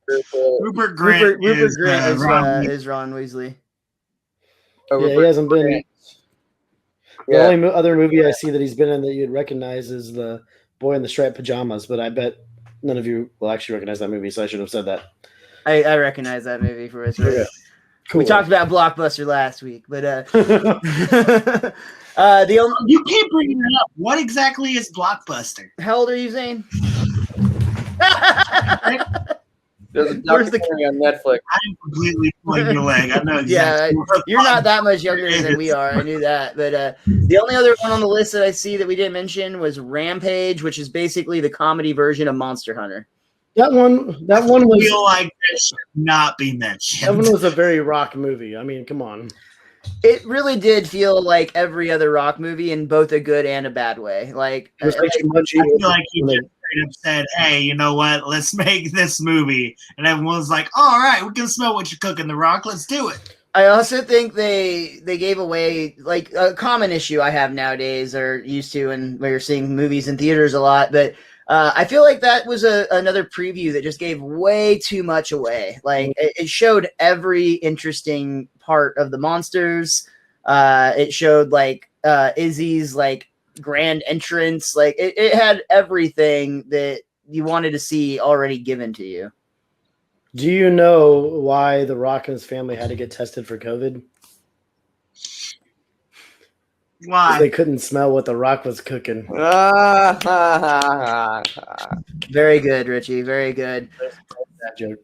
Rupert Grint is Ron Weasley. Oh, yeah, he hasn't been. The only other movie I see that he's been in that you'd recognize is the Boy in the Striped Pajamas, but I bet none of you will actually recognize that movie, so I should have said that. I recognize that movie for us. Right? Yeah. Cool. We talked about Blockbuster last week, but you keep bringing it up. What exactly is Blockbuster? How old are you, Zane? There's a documentary on Netflix. I'm completely pulling your leg. I know exactly. Yeah, you're not that much younger than we are. I knew that. But the only other one on the list that I see that we didn't mention was Rampage, which is basically the comedy version of Monster Hunter. That one was. I feel like this should not be mentioned. That one was a very Rock movie. I mean, come on. It really did feel like every other Rock movie in both a good and a bad way. Like, I feel like he just straight up said, "Hey, you know what? Let's make this movie," and everyone's like, "All right, we can smell what you're cooking, The Rock. Let's do it." I also think they gave away like a common issue I have nowadays, or used to, and we're seeing movies in theaters a lot. But I feel like that was another preview that just gave way too much away. Like it showed every interesting part of the monsters. It showed like Izzy's like grand entrance. Like it had everything that you wanted to see already given to you. Do you know why The Rock and his family had to get tested for COVID? Why? They couldn't smell what The Rock was cooking. Very good, Richie. Very good. That joke.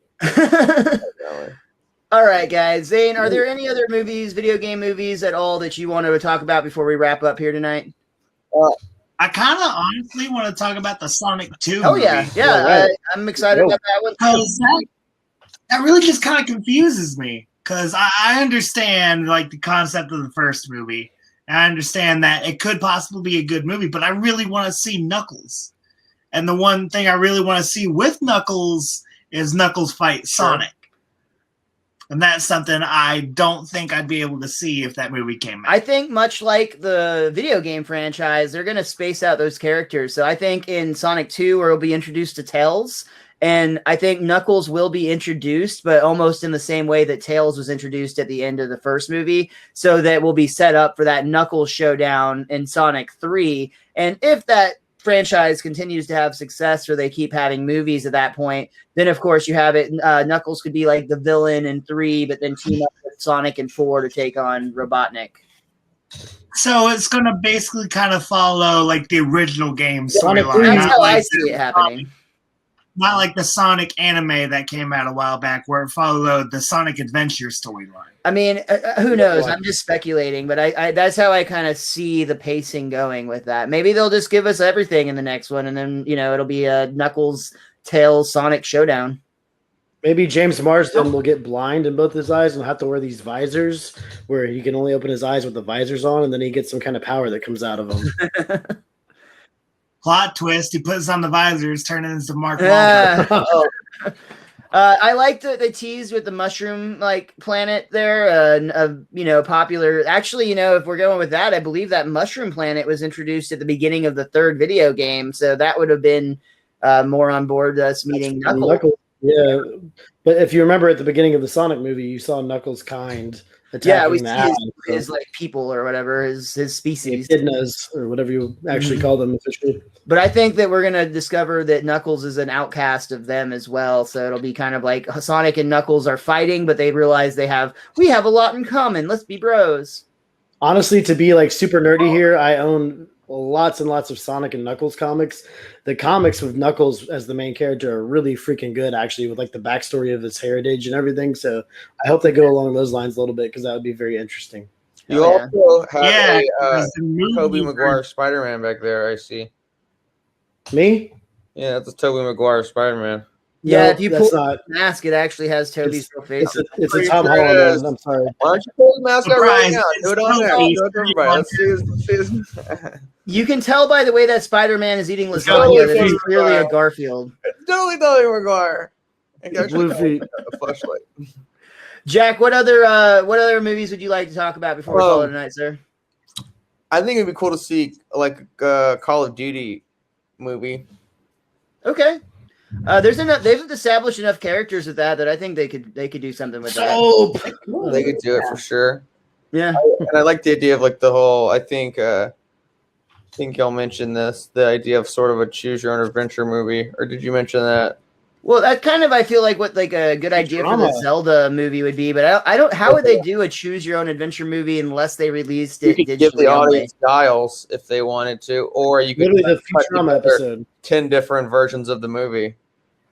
All right, guys. Zane, are there any other movies, video game movies at all that you want to talk about before we wrap up here tonight? I kind of honestly want to talk about the Sonic 2 Oh, movie. yeah. Right. I'm excited about that one. Because that really just kind of confuses me. Because I understand like the concept of the first movie. And I understand that it could possibly be a good movie, but I really want to see Knuckles. And the one thing I really want to see with Knuckles is Knuckles fight Sonic. And that's something I don't think I'd be able to see if that movie came out. I think much like the video game franchise, they're going to space out those characters. So I think in Sonic 2, where we'll be introduced to Tails, and I think Knuckles will be introduced, but almost in the same way that Tails was introduced at the end of the first movie, so that we'll be set up for that Knuckles showdown in Sonic 3. And if that franchise continues to have success, or they keep having movies at that point, then of course you have it. Knuckles could be like the villain in 3, but then team up with Sonic in 4 to take on Robotnik. So it's going to basically kind of follow like the original game storyline. That's how I see it happening. Not like the Sonic anime that came out a while back, where it followed the Sonic Adventure storyline. I mean, who knows? I'm just speculating, but I that's how I kind of see the pacing going with that. Maybe they'll just give us everything in the next one, and then it'll be a Knuckles, Tails, Sonic showdown. Maybe James Marsden will get blind in both his eyes and have to wear these visors where he can only open his eyes with the visors on, and then he gets some kind of power that comes out of them. Plot twist: he puts on the visors, turning into Mark Wahlberg. I liked that they teased with the mushroom planet there. Popular. Actually, if we're going with that, I believe that mushroom planet was introduced at the beginning of the third video game, so that would have been more on board us meeting Knuckles. Yeah, but if you remember at the beginning of the Sonic movie, you saw Knuckles' kind attacking his people or whatever, his species, echidnas or whatever you actually call them officially. But I think that we're gonna discover that Knuckles is an outcast of them as well. So it'll be kind of like Sonic and Knuckles are fighting, but they realize we have a lot in common. Let's be bros. Honestly, to be like super nerdy here, I own lots and lots of Sonic and Knuckles comics. The comics with Knuckles as the main character are really freaking good, actually, with like the backstory of his heritage and everything. So I hope they go along those lines a little bit, because that would be very interesting. You also have a Tobey Maguire Spider-Man back there, I see. Me? Yeah, that's a Tobey Maguire Spider-Man. Yeah, if you pull the mask, it actually has Toby's real face. It's a Tom Holland. I'm sorry. Why don't you pull the mask out right now? Do it on there. Do it to everybody. Let's see his. You can tell by the way that Spider-Man is eating lasagna that he's clearly a Garfield. It's totally Tobey Maguire. Blue feet. A flashlight. Jack, what other movies would you like to talk about before we call it tonight, sir? I think it'd be cool to see like a Call of Duty movie. Okay. There's enough. They've established enough characters with that I think they could do something with that. They could do it for sure. Yeah, and I like the idea of like the whole. I think y'all mentioned this, the idea of sort of a choose your own adventure movie, or did you mention that? Well, that kind of I feel like what like a good idea for the Zelda movie would be, but I don't. How would they do a choose your own adventure movie unless they released it? You could give the audience dials if they wanted to, or you could literally the Futurama episode. 10 different versions of the movie.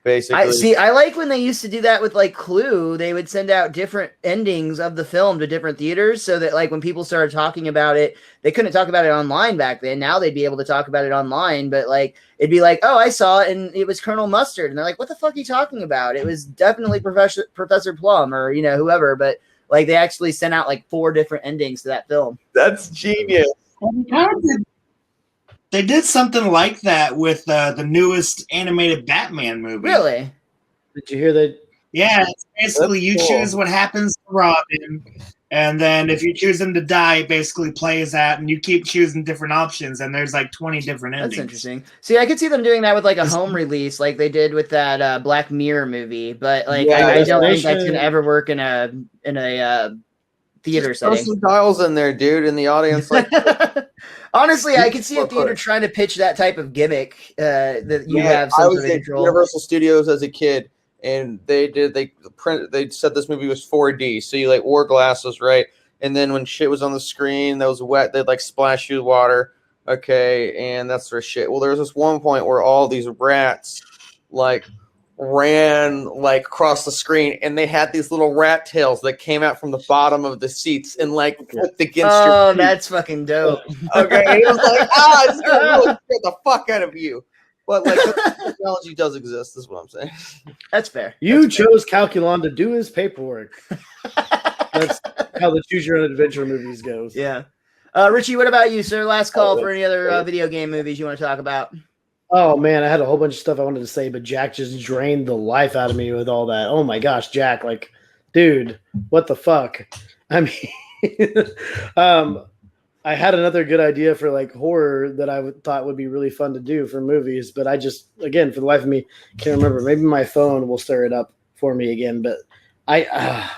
Basically, I like when they used to do that with like Clue. They would send out different endings of the film to different theaters, so that like when people started talking about it, they couldn't talk about it online back then. Now they'd be able to talk about it online, but like it'd be like, oh, I saw it and it was Colonel Mustard, and they're like, what the fuck are you talking about? It was definitely Professor Plum or whoever, but like they actually sent out like 4 different endings to that film. That's genius. They did something like that with the newest animated Batman movie. Really? Did you hear that? Yeah, it's basically you choose what happens to Robin, and then if you choose him to die, it basically plays that, and you keep choosing different options, and there's like 20 different endings. That's interesting. See, I could see them doing that with like a home release, like they did with that Black Mirror movie. But like, I don't think that's gonna ever work in a theater setting. Throw some dials in there, dude, in the audience. Like, honestly, I could see a theater trying to pitch that type of gimmick that you have some sort of control. Universal Studios as a kid. And they said this movie was 4D, so you like wore glasses, right? And then when shit was on the screen that was wet, they'd like splash you with water, okay, and that sort of shit. Well, there was this one point where all these rats like ran like across the screen, and they had these little rat tails that came out from the bottom of the seats and like flipped against your Oh, that's fucking dope. Okay, and it was like, it's gonna really scare the fuck out of you. But like the technology does exist, is what I'm saying. That's fair. You chose Calculon to do his paperwork. That's how the Choose Your Own Adventure movies goes. Yeah. Richie, what about you, sir? Last call for any other video game movies you want to talk about? Oh man, I had a whole bunch of stuff I wanted to say, but Jack just drained the life out of me with all that. Oh my gosh, Jack, like, dude, what the fuck? I mean, I had another good idea for like horror that I thought would be really fun to do for movies, but I just, again, for the life of me, can't remember. Maybe my phone will stir it up for me again. But I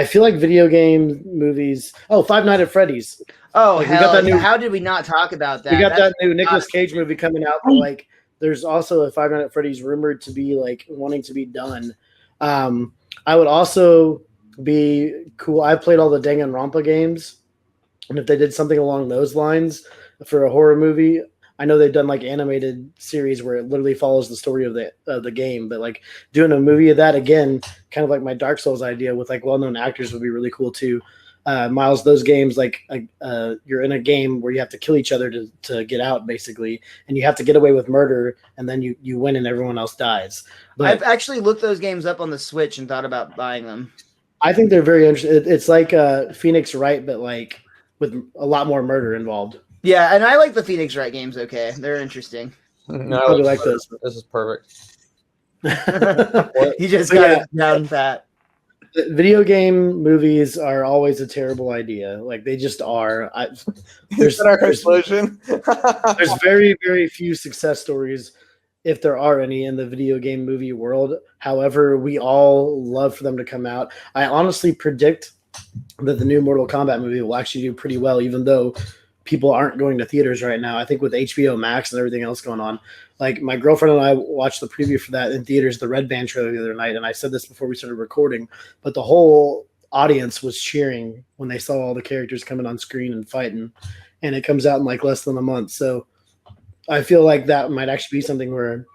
feel like video game movies. Oh, Five Nights at Freddy's. Oh, like, hell! How did we not talk about that? We got that new Nicolas Cage movie coming out. But like, there's also a Five Nights at Freddy's rumored to be like wanting to be done. I would also be cool. I played all the Danganronpa games. And if they did something along those lines for a horror movie, I know they've done like animated series where it literally follows the story of the game, but like doing a movie of that again, kind of like my Dark Souls idea with like well-known actors would be really cool too. Miles, those games like you're in a game where you have to kill each other to get out basically, and you have to get away with murder, and then you win and everyone else dies. But I've actually looked those games up on the Switch and thought about buying them. I think they're very interesting. It's like Phoenix Wright, but like with a lot more murder involved. Yeah, and I like the Phoenix Wright games. Okay, they're interesting. No, I like this. This is perfect. You just got it down pat. Video game movies are always a terrible idea. Like they just are. There's explosion. There's very, very few success stories, if there are any, in the video game movie world. However, we all love for them to come out. I honestly predict that the new Mortal Kombat movie will actually do pretty well, even though people aren't going to theaters right now. I think with HBO Max and everything else going on, like my girlfriend and I watched the preview for that in theaters, the Red Band trailer the other night, and I said this before we started recording, but the whole audience was cheering when they saw all the characters coming on screen and fighting, and it comes out in like less than a month. So I feel like that might actually be something where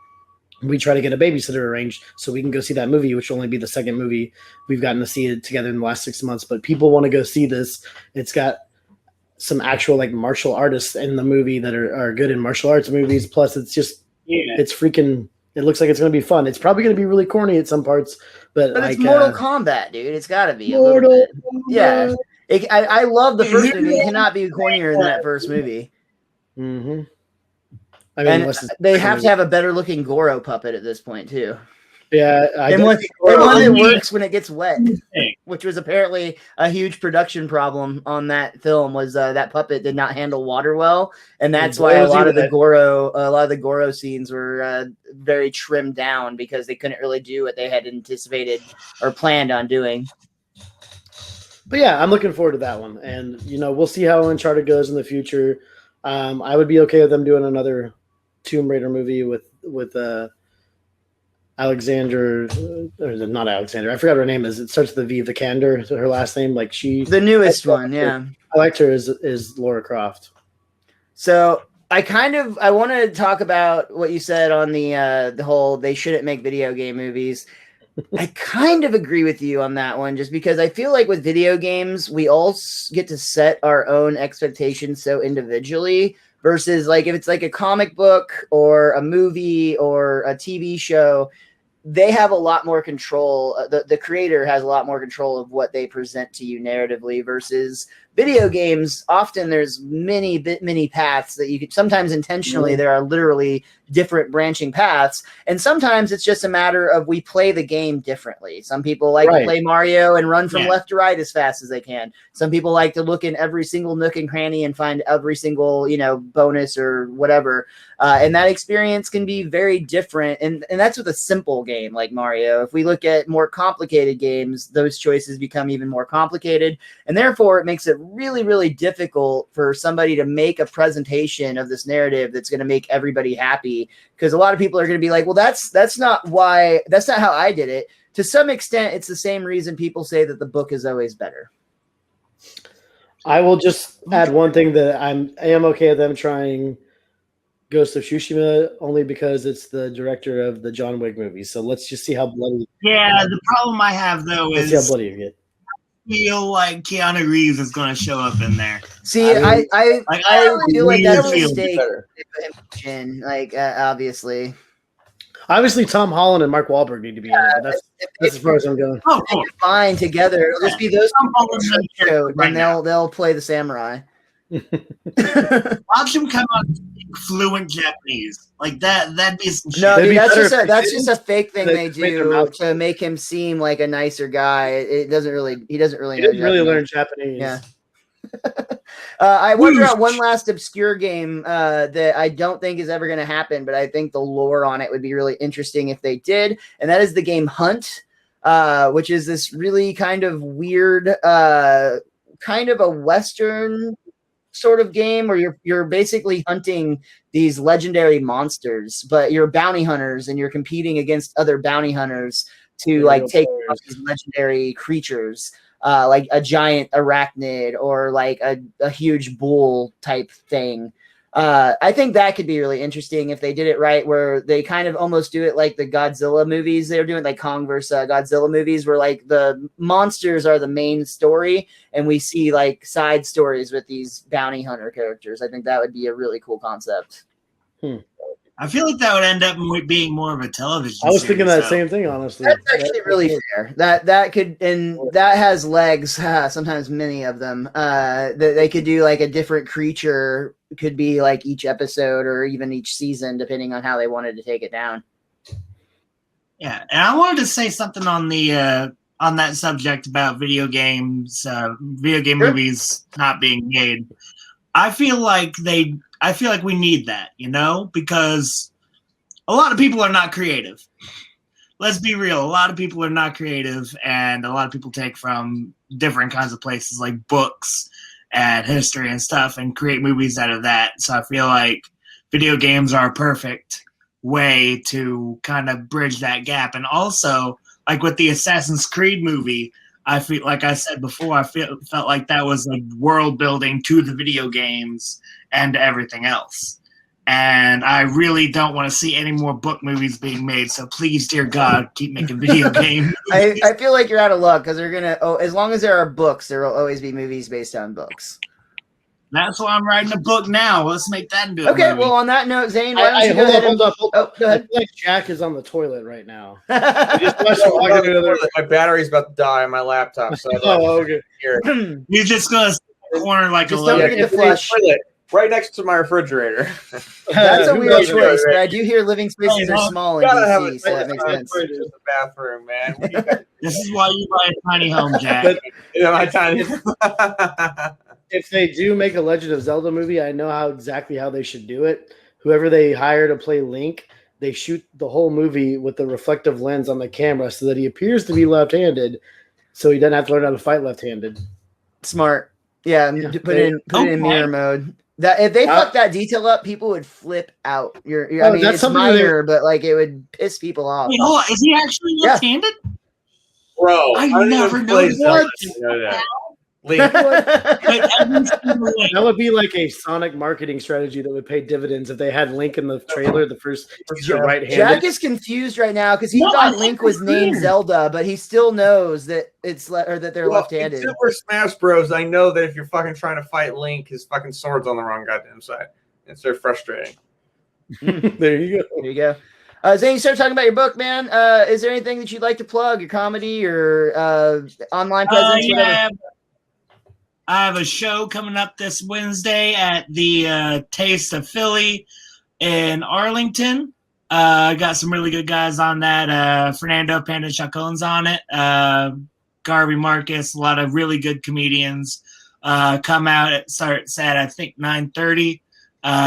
we try to get a babysitter arranged so we can go see that movie, which will only be the second movie we've gotten to see it together in the last 6 months. But people want to go see this. It's got some actual like martial artists in the movie that are good in martial arts movies. Plus, it's just it's freaking. It looks like it's going to be fun. It's probably going to be really corny at some parts, but like, it's Mortal Kombat, dude. It's got to be Mortal. Yeah, I love the first movie. It cannot be cornier than that first movie. Mm-hmm. I mean, and they have to have a better looking Goro puppet at this point too. Yeah, and one that works when it gets wet, which was apparently a huge production problem on that film. Was that puppet did not handle water well, and that's why a lot of the Goro scenes were very trimmed down because they couldn't really do what they had anticipated or planned on doing. But yeah, I'm looking forward to that one, and we'll see how Uncharted goes in the future. I would be okay with them doing another Tomb Raider movie with Alexander, or not Alexander. I forgot what her name is. It starts with a V. Vikander, her last name. Like the newest one, yeah. I liked her as Lara Croft. So I want to talk about what you said on the whole they shouldn't make video game movies. I kind of agree with you on that one, just because I feel like with video games we all get to set our own expectations so individually. Versus like if it's like a comic book or a movie or a TV show, they have a lot more control. The creator has a lot more control of what they present to you narratively versus Video games, often there's many paths that you could, sometimes intentionally, there are literally different branching paths. And sometimes it's just a matter of we play the game differently. Some people like to play Mario and run from left to right as fast as they can. Some people like to look in every single nook and cranny and find every single, bonus or whatever. And that experience can be very different. And that's with a simple game like Mario. If we look at more complicated games, those choices become even more complicated. And therefore, it makes it really, really difficult for somebody to make a presentation of this narrative that's going to make everybody happy. Because a lot of people are going to be like, well, that's not how I did it. To some extent, it's the same reason people say that the book is always better. I will just add one thing that I am okay with them trying Ghost of Tsushima only because it's the director of the John Wick movies. So let's just see how bloody. Yeah, the problem I have though is see how bloody you get. Feel like Keanu Reeves is going to show up in there. See, I feel like that's a mistake. Obviously. Obviously, Tom Holland and Mark Wahlberg need to be in it. That's as far as I'm going. Oh, fine together. It'll just be those two, and they'll play the samurai. Watch him come on fluent Japanese like that. That'd be some shit. No, dude, that's just a fake thing they do to make him seem like a nicer guy. He doesn't really learn Japanese. Yeah. I wonder about one last obscure game that I don't think is ever going to happen, but I think the lore on it would be really interesting if they did, and that is the game Hunt, which is this really kind of weird, kind of a Western sort of game where you're basically hunting these legendary monsters, but you're bounty hunters and you're competing against other bounty hunters to take off these legendary creatures, like a giant arachnid or like a huge bull type thing. I think that could be really interesting if they did it right, where they kind of almost do it like the Godzilla movies they're doing, like Kong versus Godzilla movies, where like the monsters are the main story and we see like side stories with these bounty hunter characters. I think that would be a really cool concept. I feel like that would end up being more of a television I was series, thinking that same thing, honestly. That's actually really fair. That could, and that has legs, sometimes many of them. That they could do like a different creature, could be like each episode or even each season, depending on how they wanted to take it down. Yeah, and I wanted to say something on the on that subject about video game movies not being made. I feel like we need that, because a lot of people are not creative. Let's be real. A lot of people are not creative, and a lot of people take from different kinds of places like books and history and stuff and create movies out of that. So I feel like video games are a perfect way to kind of bridge that gap. And also, like with the Assassin's Creed movie, I feel like I said before, felt like that was like world building to the video games and everything else. And I really don't want to see any more book movies being made. So please, dear God, keep making video games. I feel like you're out of luck because they're gonna. Oh, as long as there are books, there will always be movies based on books. That's why I'm writing a book now. Let's make that into a movie. Okay, well, on that note, Zane, why don't you go ahead and... Hold up. Go ahead. I feel like Jack is on the toilet right now. My battery's about to die on my laptop. So okay. Here. You're just going to sit in the corner like just a don't little... forget to flush. Right next to my refrigerator. That's a weird choice, but I do hear living spaces are small in DC, so that makes sense. It's the bathroom, man. This is why you buy a tiny home, Jack. My tiny. If they do make a Legend of Zelda movie, I know exactly how they should do it. Whoever they hire to play Link, they shoot the whole movie with the reflective lens on the camera so that he appears to be left-handed, so he doesn't have to learn how to fight left-handed. Smart. Yeah, put it in mirror mode. That if they fuck that detail up, people would flip out. I mean, it's minor, but like it would piss people off. Wait, hold on. Is he actually left-handed? Bro, I never noticed that. That would be like a Sonic marketing strategy that would pay dividends if they had Link in the trailer. The first right-handed. Jack is confused right now because he thought Link was named Zelda, but he still knows that that they're left-handed. In Super Smash Bros, I know that if you're fucking trying to fight Link, his fucking sword's on the wrong goddamn side. It's so frustrating. There you go. There you go. Zane, you start talking about your book, man. Is there anything that you'd like to plug? Your comedy or online presence? Yeah. I have a show coming up this Wednesday at the Taste of Philly in Arlington. I got some really good guys on that. Fernando Panda Chacon's on it. Garvey Marcus, a lot of really good comedians. Come out. It starts at, I think, 9:30.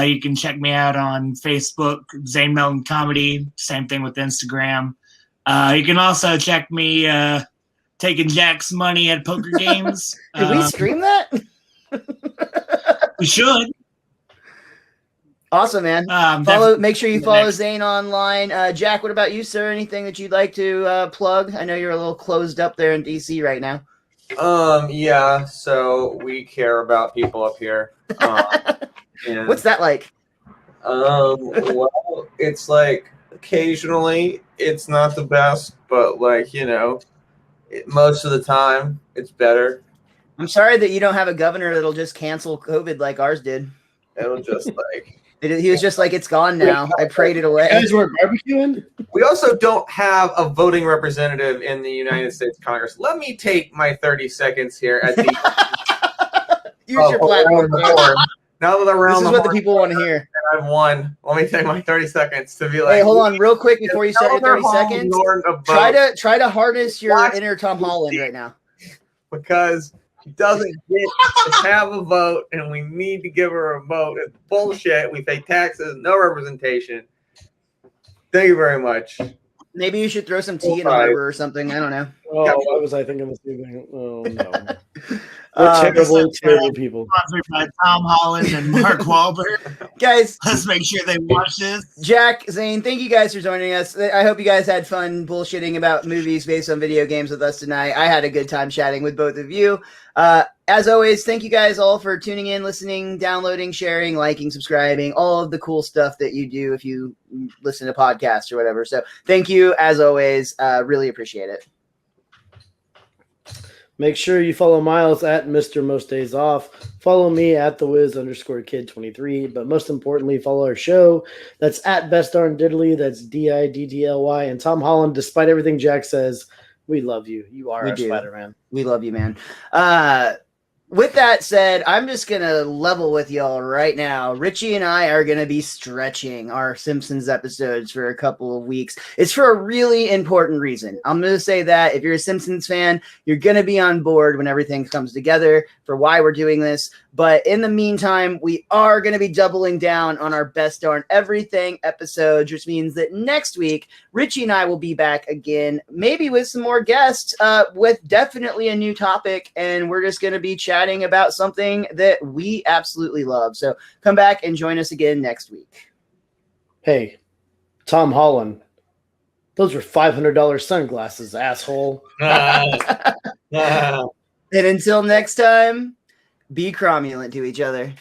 You can check me out on Facebook, Zane Melton Comedy. Same thing with Instagram. You can also check me taking Jack's money at poker games. Did we stream that? We should. Awesome, man. Make sure you follow Zane online. Jack, what about you, sir? Anything that you'd like to plug? I know you're a little closed up there in DC right now. Yeah. So we care about people up here. What's that like? Well, it's like occasionally it's not the best, but like most of the time it's better. I'm sorry that you don't have a governor that'll just cancel COVID like ours did. It'll just like he was just like, it's gone now. I prayed it away. You guys were barbecuing? We also don't have a voting representative in the United States Congress. Let me take my 30 seconds here at the use your platform. Now that around this is what the people want to hear. I've won. Let me take my 30 seconds to be like. Hey, hold on, real quick before you start your 30 seconds. Try to harness your inner Tom Holland right now. Because she doesn't get to have a vote, and we need to give her a vote. It's bullshit. We pay taxes, no representation. Thank you very much. Maybe you should throw some tea in a harbor or something. I don't know. Oh, why was I thinking the same thing? Oh no. Terrible people. Sponsored by Tom Holland and Mark Wahlberg. Guys, let's make sure they watch this. Jack, Zane, thank you guys for joining us. I hope you guys had fun bullshitting about movies based on video games with us tonight. I had a good time chatting with both of you. As always, thank you guys all for tuning in, listening, downloading, sharing, liking, subscribing, all of the cool stuff that you do if you listen to podcasts or whatever. So thank you, as always. Really appreciate it. Make sure you follow Miles at Mr. Most Days Off. Follow me at TheWiz_Kid23. But most importantly, follow our show. That's at Best Darn Diddly. That's DIDDLY. And Tom Holland, despite everything Jack says, we love you. You are our Spider-Man. We love you, man. With that said, I'm just going to level with y'all right now. Richie and I are going to be stretching our Simpsons episodes for a couple of weeks. It's for a really important reason. I'm going to say that if you're a Simpsons fan, you're going to be on board when everything comes together for why we're doing this. But in the meantime, we are going to be doubling down on our Best Darn Everything episodes, which means that next week, Richie and I will be back again, maybe with some more guests, with definitely a new topic. And we're just going to be chatting about something that we absolutely love. So come back and join us again next week. Hey, Tom Holland, those were $500 sunglasses, asshole. And until next time, be cromulent to each other.